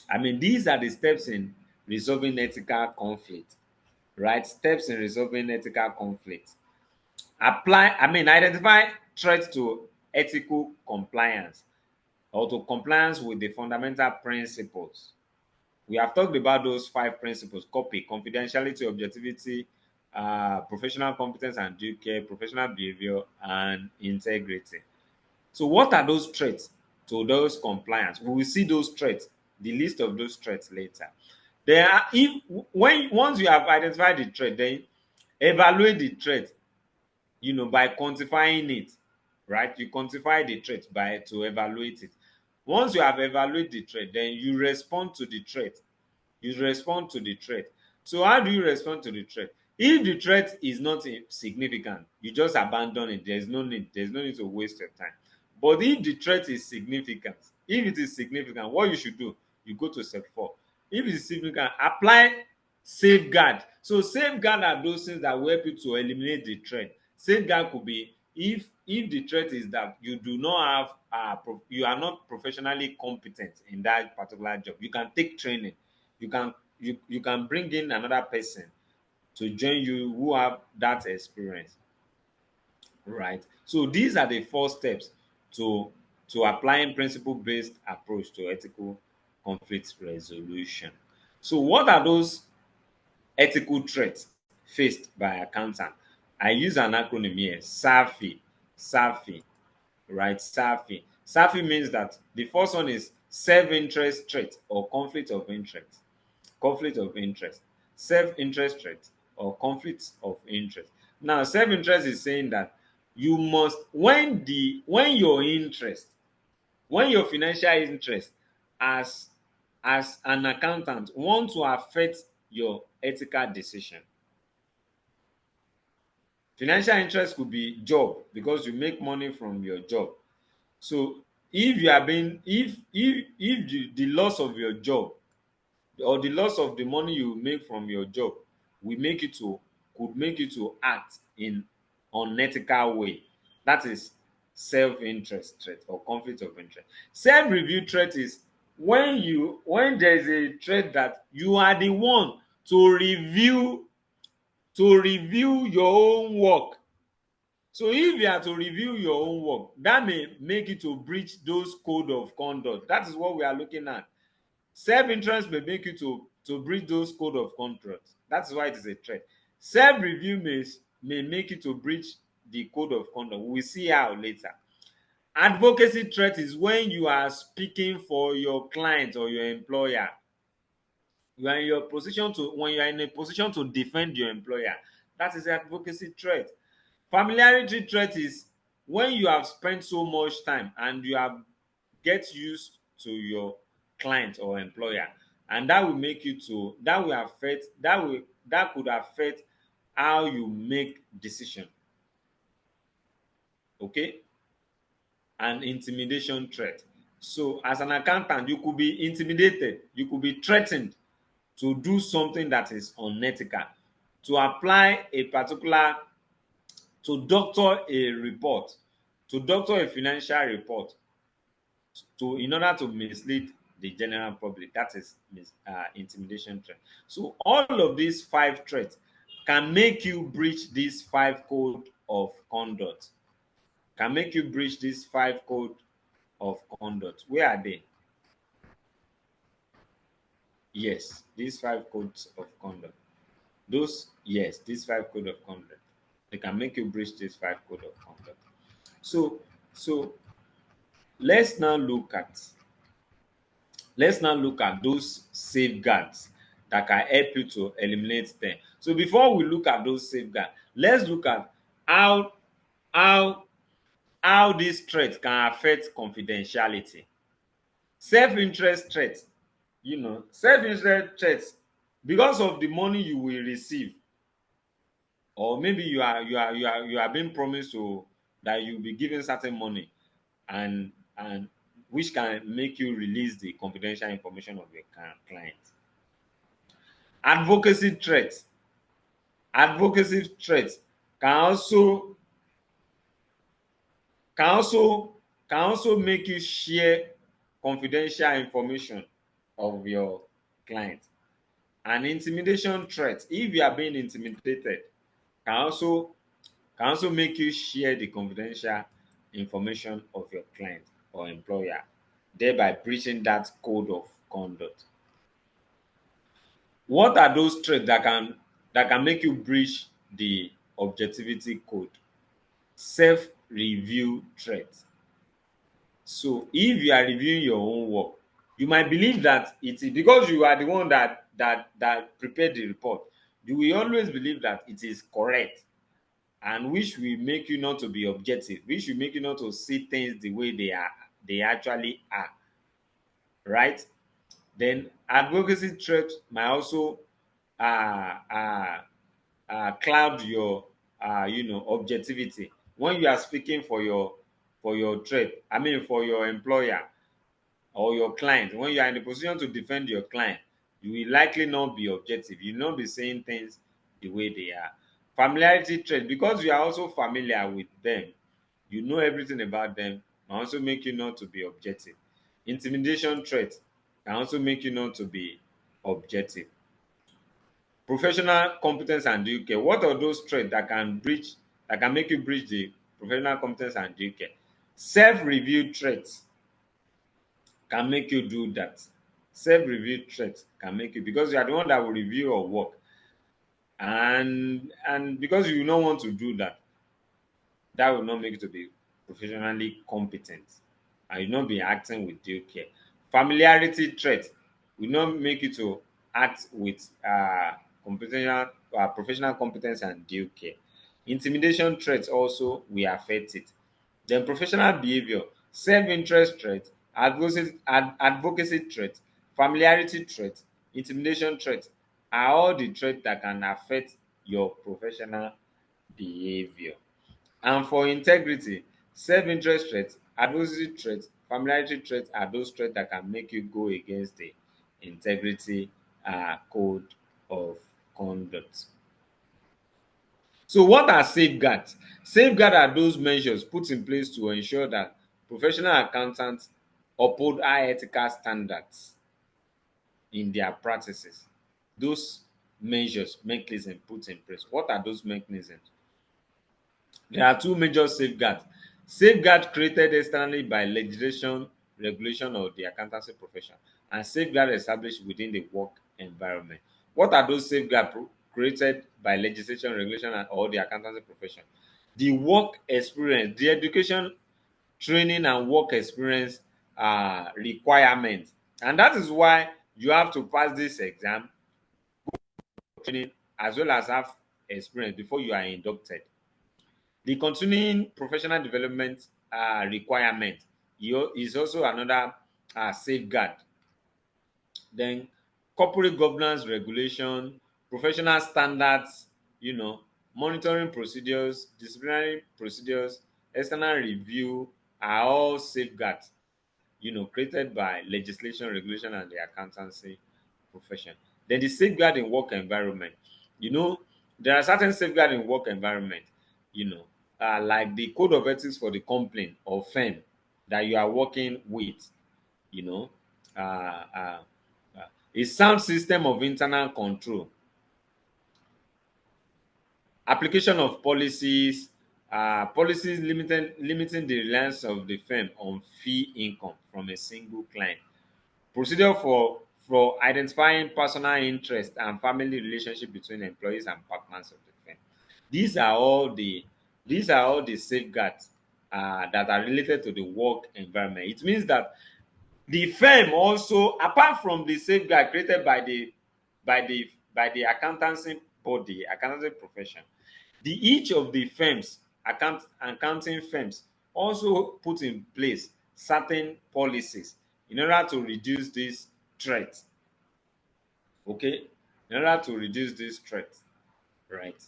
I mean, these are the steps in resolving ethical conflict, right? Steps in resolving ethical conflict. Identify threats to ethical compliance or to compliance with the fundamental principles. We have talked about those 5 principles: copy, confidentiality, objectivity, professional competence and due care, professional behavior, and integrity. So what are those threats to those compliance? We will see those threats, the list of those threats later. There are if when once you have identified the threat, then evaluate the threat, by quantifying it, right? You quantify the threat by to evaluate it. Once you have evaluated the threat, then you respond to the threat. So how do you respond to the threat? If the threat is not significant, you just abandon it. There's no need to waste your time. But if the threat is significant, what you should do, you go to step 4. If it is significant, apply safeguard. So safeguard are those things that will help you to eliminate the threat. Safeguard could be if the threat is that you do not have you are not professionally competent in that particular job, you can take training. You can bring in another person to join you who have that experience, right? So these are the 4 steps to applying principle based approach to ethical conflict resolution. So what are those ethical threats faced by accountant? I use an acronym here: SAFI. SAFI, right? SAFI means that the first one is self-interest threat or conflict of interest. Conflict of interest. Self-interest threat or conflict of interest. Now, self-interest is saying that you must when your financial interest as an accountant want to affect your ethical decision. Financial interest could be job, because you make money from your job. So if you are being if the loss of your job or the loss of the money you make from your job will make you to could make you to act in unethical way, that is self-interest threat or conflict of interest. Self-review threat is when there is a threat that you are the one to review your own work. So if you are to review your own work, that may make you to breach those code of conduct. That is what we are looking at. Self-interest may make you to breach those code of conduct. That's why it is a threat. Self-review may make you to breach the code of conduct. We will see how later. Advocacy threat is when you are speaking for your client or your employer. When you are in a position to defend your employer. That is advocacy threat. Familiarity threat is when you have spent so much time and you have get used to your client or employer, and that will make you to that will affect that could affect how you make decision. Okay. And intimidation threat. So as an accountant, you could be intimidated, you could be threatened to do something that is unethical, to apply a particular to doctor a report, to doctor a financial report, in order to mislead the general public. That is intimidation threat. So all of these 5 threats can make you breach these 5 code of conduct. of conduct. Where are they? Yes, these 5 codes of conduct. Yes, these 5 code of conduct. They can make you breach this 5 code of conduct. So, so let's now look at those safeguards that can help you to eliminate them. So before we look at those safeguards, let's look at how how these threats can affect confidentiality. Self-interest threats, self-interest threats, because of the money you will receive, or maybe you are being promised to that you'll be given certain money, and which can make you release the confidential information of your client. Advocacy threats. Advocacy threats can also can also can also make you share confidential information of your client. And intimidation threat, if you are being intimidated, can also make you share the confidential information of your client or employer, thereby breaching that code of conduct. What are those traits that can make you breach the objectivity code? Self-review threat. So if you are reviewing your own work, you might believe that it is because you are the one that prepared the report. You will always believe that it is correct, and which will make you not to be objective, which will make you not to see things the way they actually are, right? Then advocacy threat might also uh, uh, cloud your objectivity when you are speaking for your trade, I mean for your employer or your client. When you are in a position to defend your client, you will likely not be objective. You will not be saying things the way they are. Familiarity trait, because you are also familiar with them, you know everything about them, can also make you not to be objective. Intimidation trait can also make you not to be objective. Professional competence and due care. What are those traits that can make you breach the professional competence and due care? Self-review traits can make you do that. Self-review traits can make you, because you are the one that will review your work, and because you don't want to do that, that will not make you to be professionally competent, and you not be acting with due care. Familiarity trait will not make you to act with professional competence and due care. Intimidation traits also will affect it. Then professional behavior, self-interest trait, advocacy trait, familiarity trait, intimidation trait are all the traits that can affect your professional behavior. And for integrity, self-interest traits, advocacy traits, familiarity traits are those traits that can make you go against the integrity code of conduct. So what are safeguards? Safeguards are those measures put in place to ensure that professional accountants uphold high ethical standards in their practices. Those measures, mechanisms put in place. What are those mechanisms? There are two major safeguards. Safeguard created externally by legislation, regulation of the accountancy profession, and safeguard established within the work environment. What are those safeguards created by legislation, regulation, or the accountancy profession? The work experience, the education, training, and work experience requirement. And that is why you have to pass this exam, training, as well as have experience before you are inducted. The continuing professional development requirement is also another safeguard. Then corporate governance regulation, professional standards, monitoring procedures, disciplinary procedures, external review are all safeguards, created by legislation, regulation, and the accountancy profession. Then the safeguard in work environment. You know, there are certain safeguard in work environment, like the code of ethics for the company or firm that you are working with, you know, uh, uh, a sound system of internal control, application of policies, Policies limiting the reliance of the firm on fee income from a single client. Procedure for identifying personal interest and family relationship between employees and partners of the firm. These are all the these are all the safeguards that are related to the work environment. It means that the firm also, apart from the safeguard created by the accountancy body, accountancy profession, the each of the firms, accounting firms, also put in place certain policies in order to reduce this threat. Okay, in order to reduce this threat, right?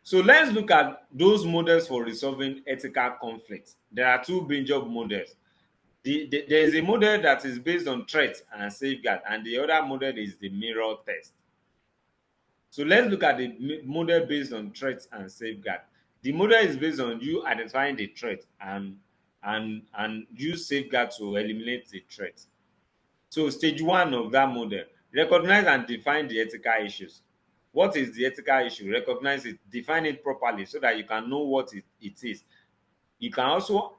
So let's look at those models for resolving ethical conflicts. There are two major models. There is a model that is based on threat and safeguard, and the other model is the mirror test. So let's look at the model based on threat and safeguard. The model is based on you identifying the threat and use safeguard to eliminate the threat. So stage one of that model, recognize and define the ethical issues. What is the ethical issue? Recognize it, define it properly so that you can know what it is. You can also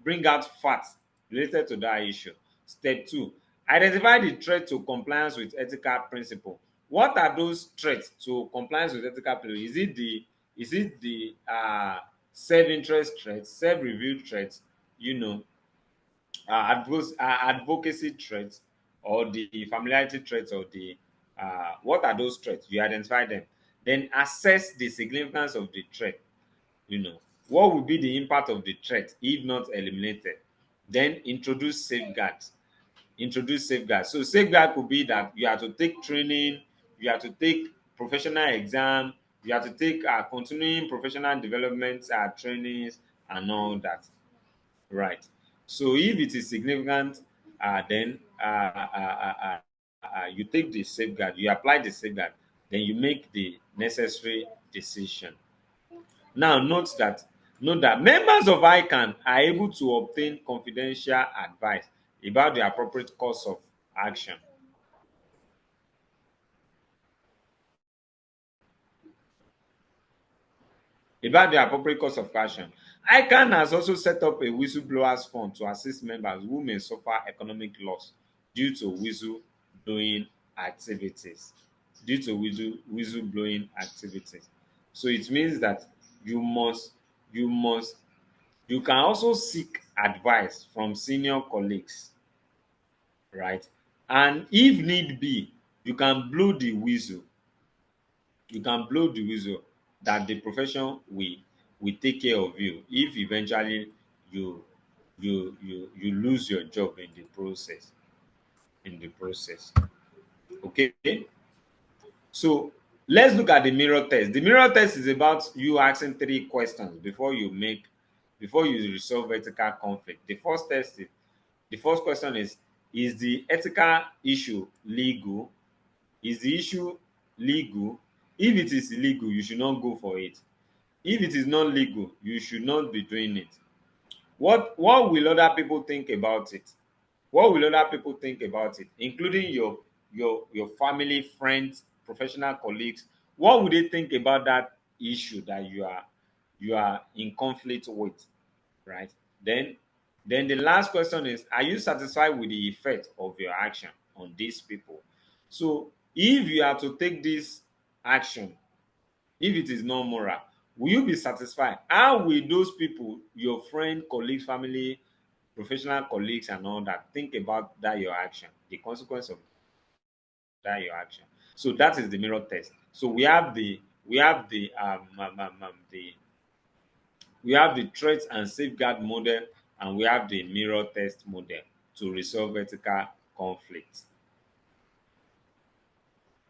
bring out facts related to that issue. Step two, identify the threat to compliance with ethical principle. What are those threats to compliance with ethical principle? Is it the self-interest threats, self-review threats, you know, advocacy threats, or the familiarity threats, or the what are those threats? You identify them, then assess the significance of the threat. You know, what will be the impact of the threat if not eliminated? Then introduce safeguards. So safeguard could be that you have to take training, you have to take professional exam, you have to take continuing professional development trainings and all that, right? So if it is significant, then you take the safeguard, you apply the safeguard, then you make the necessary decision. Now note that members of ICANN are able to obtain confidential advice about the appropriate course of action. About the appropriate course of action. ICANN has also set up a whistleblowers fund to assist members who may suffer economic loss due to whistleblowing activities. Due to whistleblowing activities. So it means that you must you must you can also seek advice from senior colleagues, right? And if need be, you can blow the whistle. You can blow the whistle that the profession will take care of you if eventually you you lose your job in the process. Okay. So let's look at the mirror test. The mirror test is about you asking three questions before you resolve ethical conflict. The first question is the ethical issue legal? Is the issue legal? If it is illegal, you should not go for it. If it is not legal, you should not be doing it. What will other people think about it? What will other people think about it, including your family, friends, professional colleagues? What would they think about that issue that you are in conflict with, right? Then the last question is, are you satisfied with the effect of your action on these people? So if you are to take this action, if it is not moral, will you be satisfied? How will those people, your friend, colleagues, family, professional colleagues and all that, think about that your action, the consequence of that your action? So that is the mirror test. So we have the threat and safeguard model, and we have the mirror test model to resolve ethical conflict.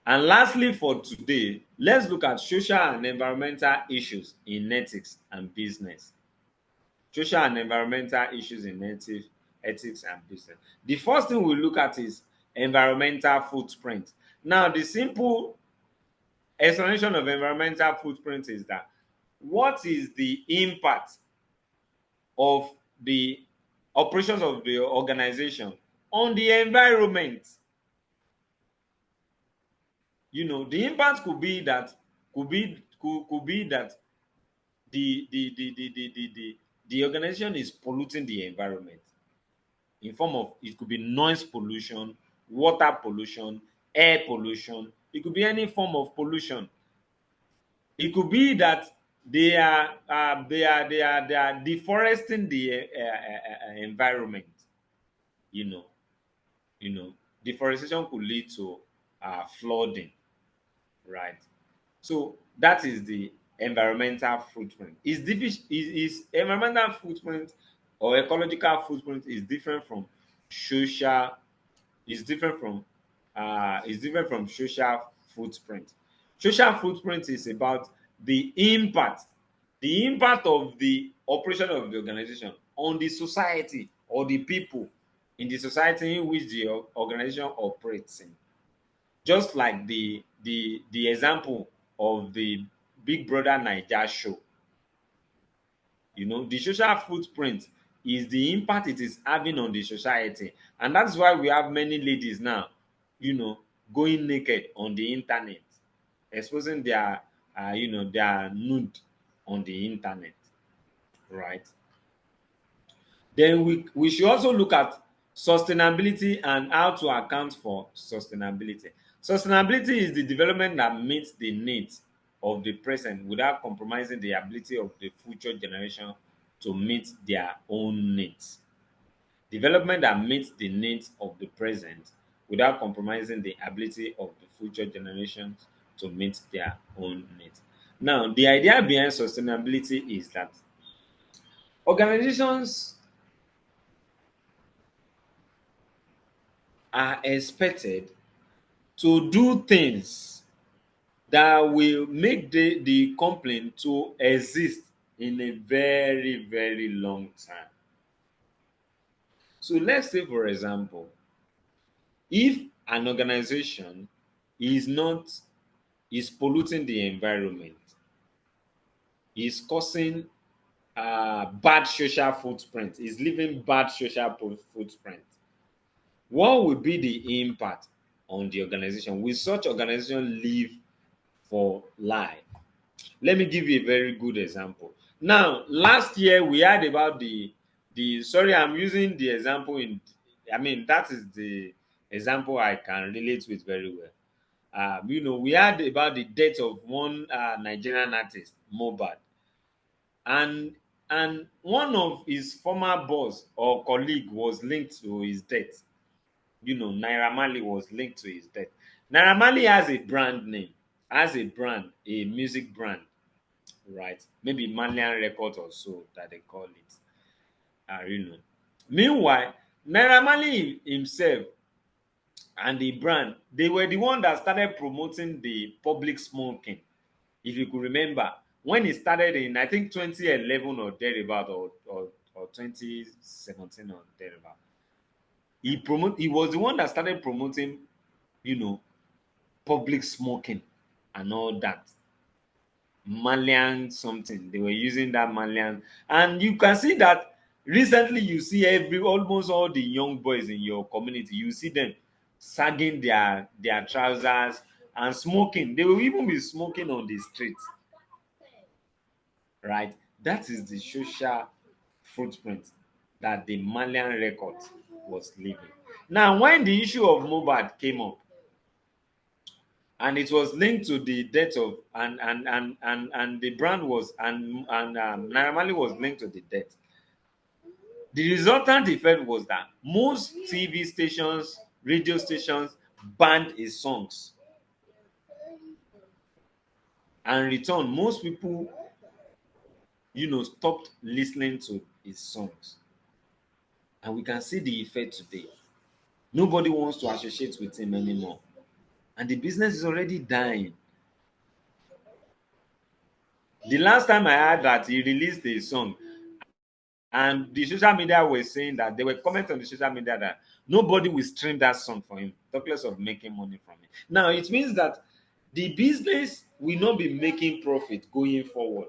And lastly, for today, let's look at social and environmental issues in ethics and business. Social and environmental issues in ethics and business. The first thing we look at is environmental footprint. Now, the simple explanation of environmental footprint is that what is the impact of the operations of the organization on the environment? The impact could be that could be that the organization is polluting the environment in form of, it could be noise pollution, water pollution, air pollution. It could be any form of pollution. It could be that they are deforesting the environment. You know, deforestation could lead to flooding, right? So that is the environmental footprint. Is environmental footprint or ecological footprint is different from social, is different from social footprint. Social footprint is about the impact of the operation of the organization on the society or the people in the society in which the organization operates in. Just like the example of the Big Brother Naija show. The social footprint is the impact it is having on the society, and that's why we have many ladies now, going naked on the internet, exposing their nude on the internet, right? Then we should also look at sustainability and how to account for sustainability. Sustainability is the development that meets the needs of the present without compromising the ability of the future generation to meet their own needs. Development that meets the needs of the present without compromising the ability of the future generations to meet their own needs. Now, the idea behind sustainability is that organizations are expected to do things that will make the company to exist in a very, very long time. So let's say, for example, if an organization is not is polluting the environment, is causing bad social footprint, is leaving bad social footprint, what will be the impact on the organization? Will such organization live for life? Let me give you a very good example. Now, last year we heard about the sorry, I'm using the example in, I mean, that is the example I can relate with very well. We heard about the death of one Nigerian artist, Mohbad, and one of his former boss or colleague was linked to his death. Naira Marley was linked to his death. Naira Marley has a brand name, has a brand, a music brand, right? Maybe Malian Record or so that they call it. Meanwhile, Naira Marley himself and the brand, they were the one that started promoting the public smoking. If you could remember, when it started in, I think, 2011 or thereabout, or 2017 or thereabout, he was the one that started promoting, you know, public smoking and all that. Malian something. They were using that Malian. And you can see that recently you see almost all the young boys in your community, you see them sagging their trousers and smoking. They will even be smoking on the street. Right? That is the social footprint that the Malian record was leaving. Now, when the issue of Mobad came up, and it was linked to the death of, and the brand was, and Naira Marley was linked to the death. The resultant effect was that most TV stations, radio stations banned his songs. And in return, most people, stopped listening to his songs. And we can see the effect today. Nobody wants to associate with him anymore. And the business is already dying. The last time I heard that he released a song, and the social media were saying that they were commenting on the social media that nobody will stream that song for him, talk less of making money from it. Now, it means that the business will not be making profit going forward,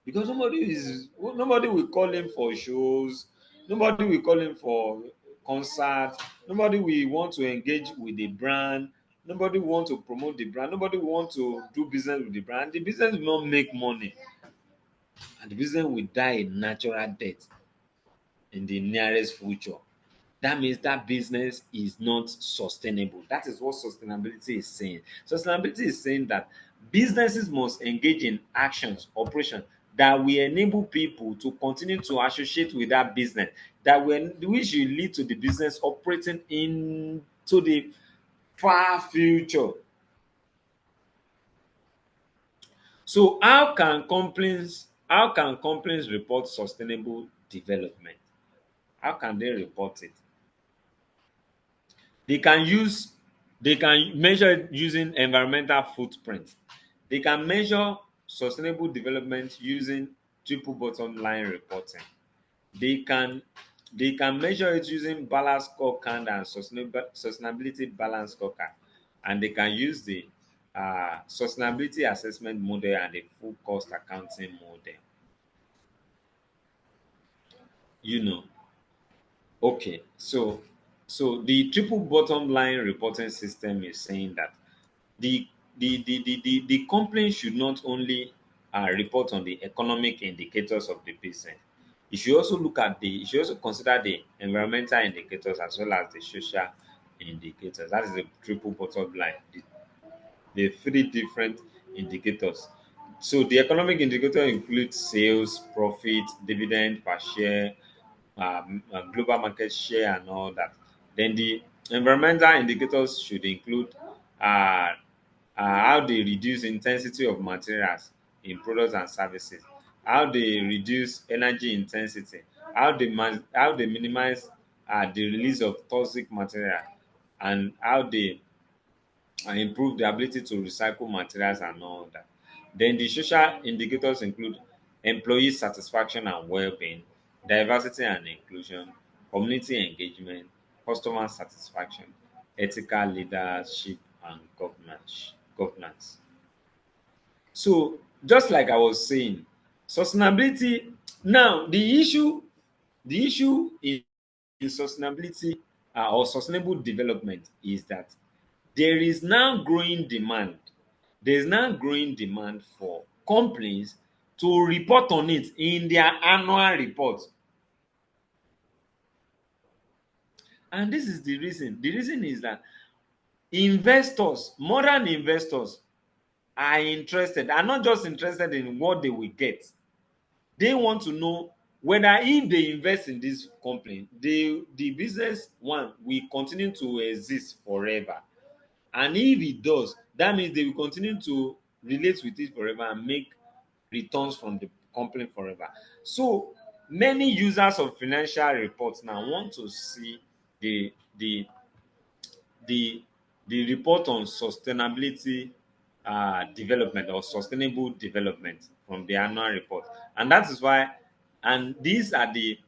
because nobody will call him for shows, nobody will call him for concerts, nobody will want to engage with the brand Nobody want to promote the brand. Nobody want to do business with the brand. The business will not make money, and the business will die a natural death in the nearest future. That means that business is not sustainable. That is what sustainability is saying. Sustainability is saying that businesses must engage in actions, operations that will enable people to continue to associate with that business, that will which will lead to the business operating into the far future. So how can companies report sustainable development? How can they report it? They can use they can measure it using environmental footprint. They can measure sustainable development using triple bottom line reporting. They can they can measure it using balance scorecard and sustainability balance scorecard, and they can use the sustainability assessment model and the full cost accounting model. You know, okay, so the triple bottom line reporting system is saying that the the company should not only report on the economic indicators of the business. It should also consider the environmental indicators as well as the social indicators. That is the triple bottom line. The three different indicators. So the economic indicator includes sales, profit, dividend per share, global market share, and all that. Then the environmental indicators should include uh, how they reduce intensity of materials in products and services, how they reduce energy intensity, how they minimize the release of toxic material, and how they improve the ability to recycle materials and all that. Then the social indicators include employee satisfaction and well-being, diversity and inclusion, community engagement, customer satisfaction, ethical leadership, and governance. So just like I was saying, sustainability now the issue in sustainability or sustainable development is that there is now growing demand. There is now growing demand for companies to report on it in their annual report. And this is the reason. The reason is that investors, modern investors, are not just interested in what they will get. They want to know whether if they invest in this company, the business one will continue to exist forever. And if it does, that means they will continue to relate with it forever and make returns from the company forever. So many users of financial reports now want to see the the the the report on sustainability development or sustainable development from the annual report. And that is why, and these are the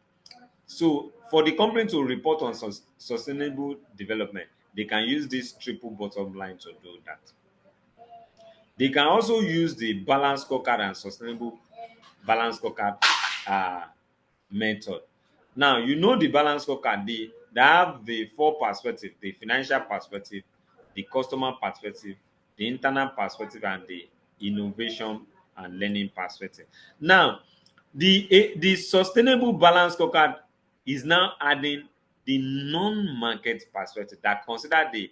so for the company to report on sustainable development, they can use this triple bottom line to do that. They can also use the balance scorecard and sustainable balance scorecard uh, method. Now, you know the balance scorecard, they have the four perspective: the financial perspective, the customer perspective, the internal perspective, and the innovation and learning perspective. Now, the sustainable balance scorecard is now adding the non-market perspective that consider the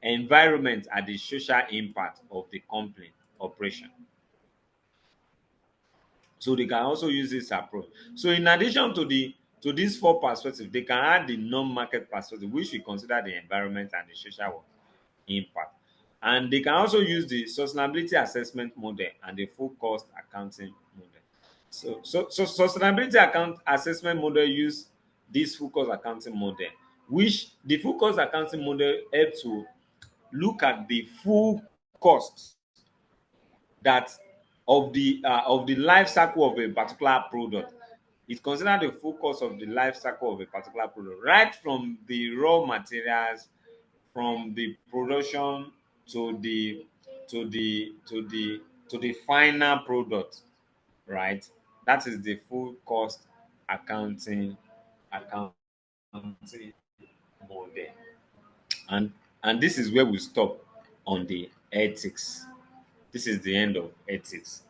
environment and the social impact of the company operation. So they can also use this approach. So in addition to these four perspectives, they can add the non-market perspective, which we consider the environment and the social impact. And they can also use the sustainability assessment model and the full cost accounting model. So sustainability account assessment model use this full cost accounting model, which the full cost accounting model help to look at the full cost that of the life cycle of a particular product. It consider the full cost of the life cycle of a particular product, right from the raw materials, from the production to the final product, right? That is the full cost accounting accounting model. And this is where we stop. on the ethics. This is the end of ethics.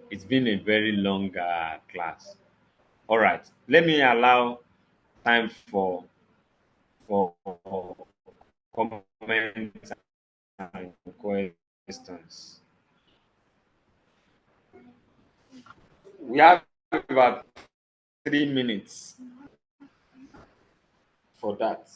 It's been a very long class. All right, let me allow time for comments and questions. We have about 3 minutes for that.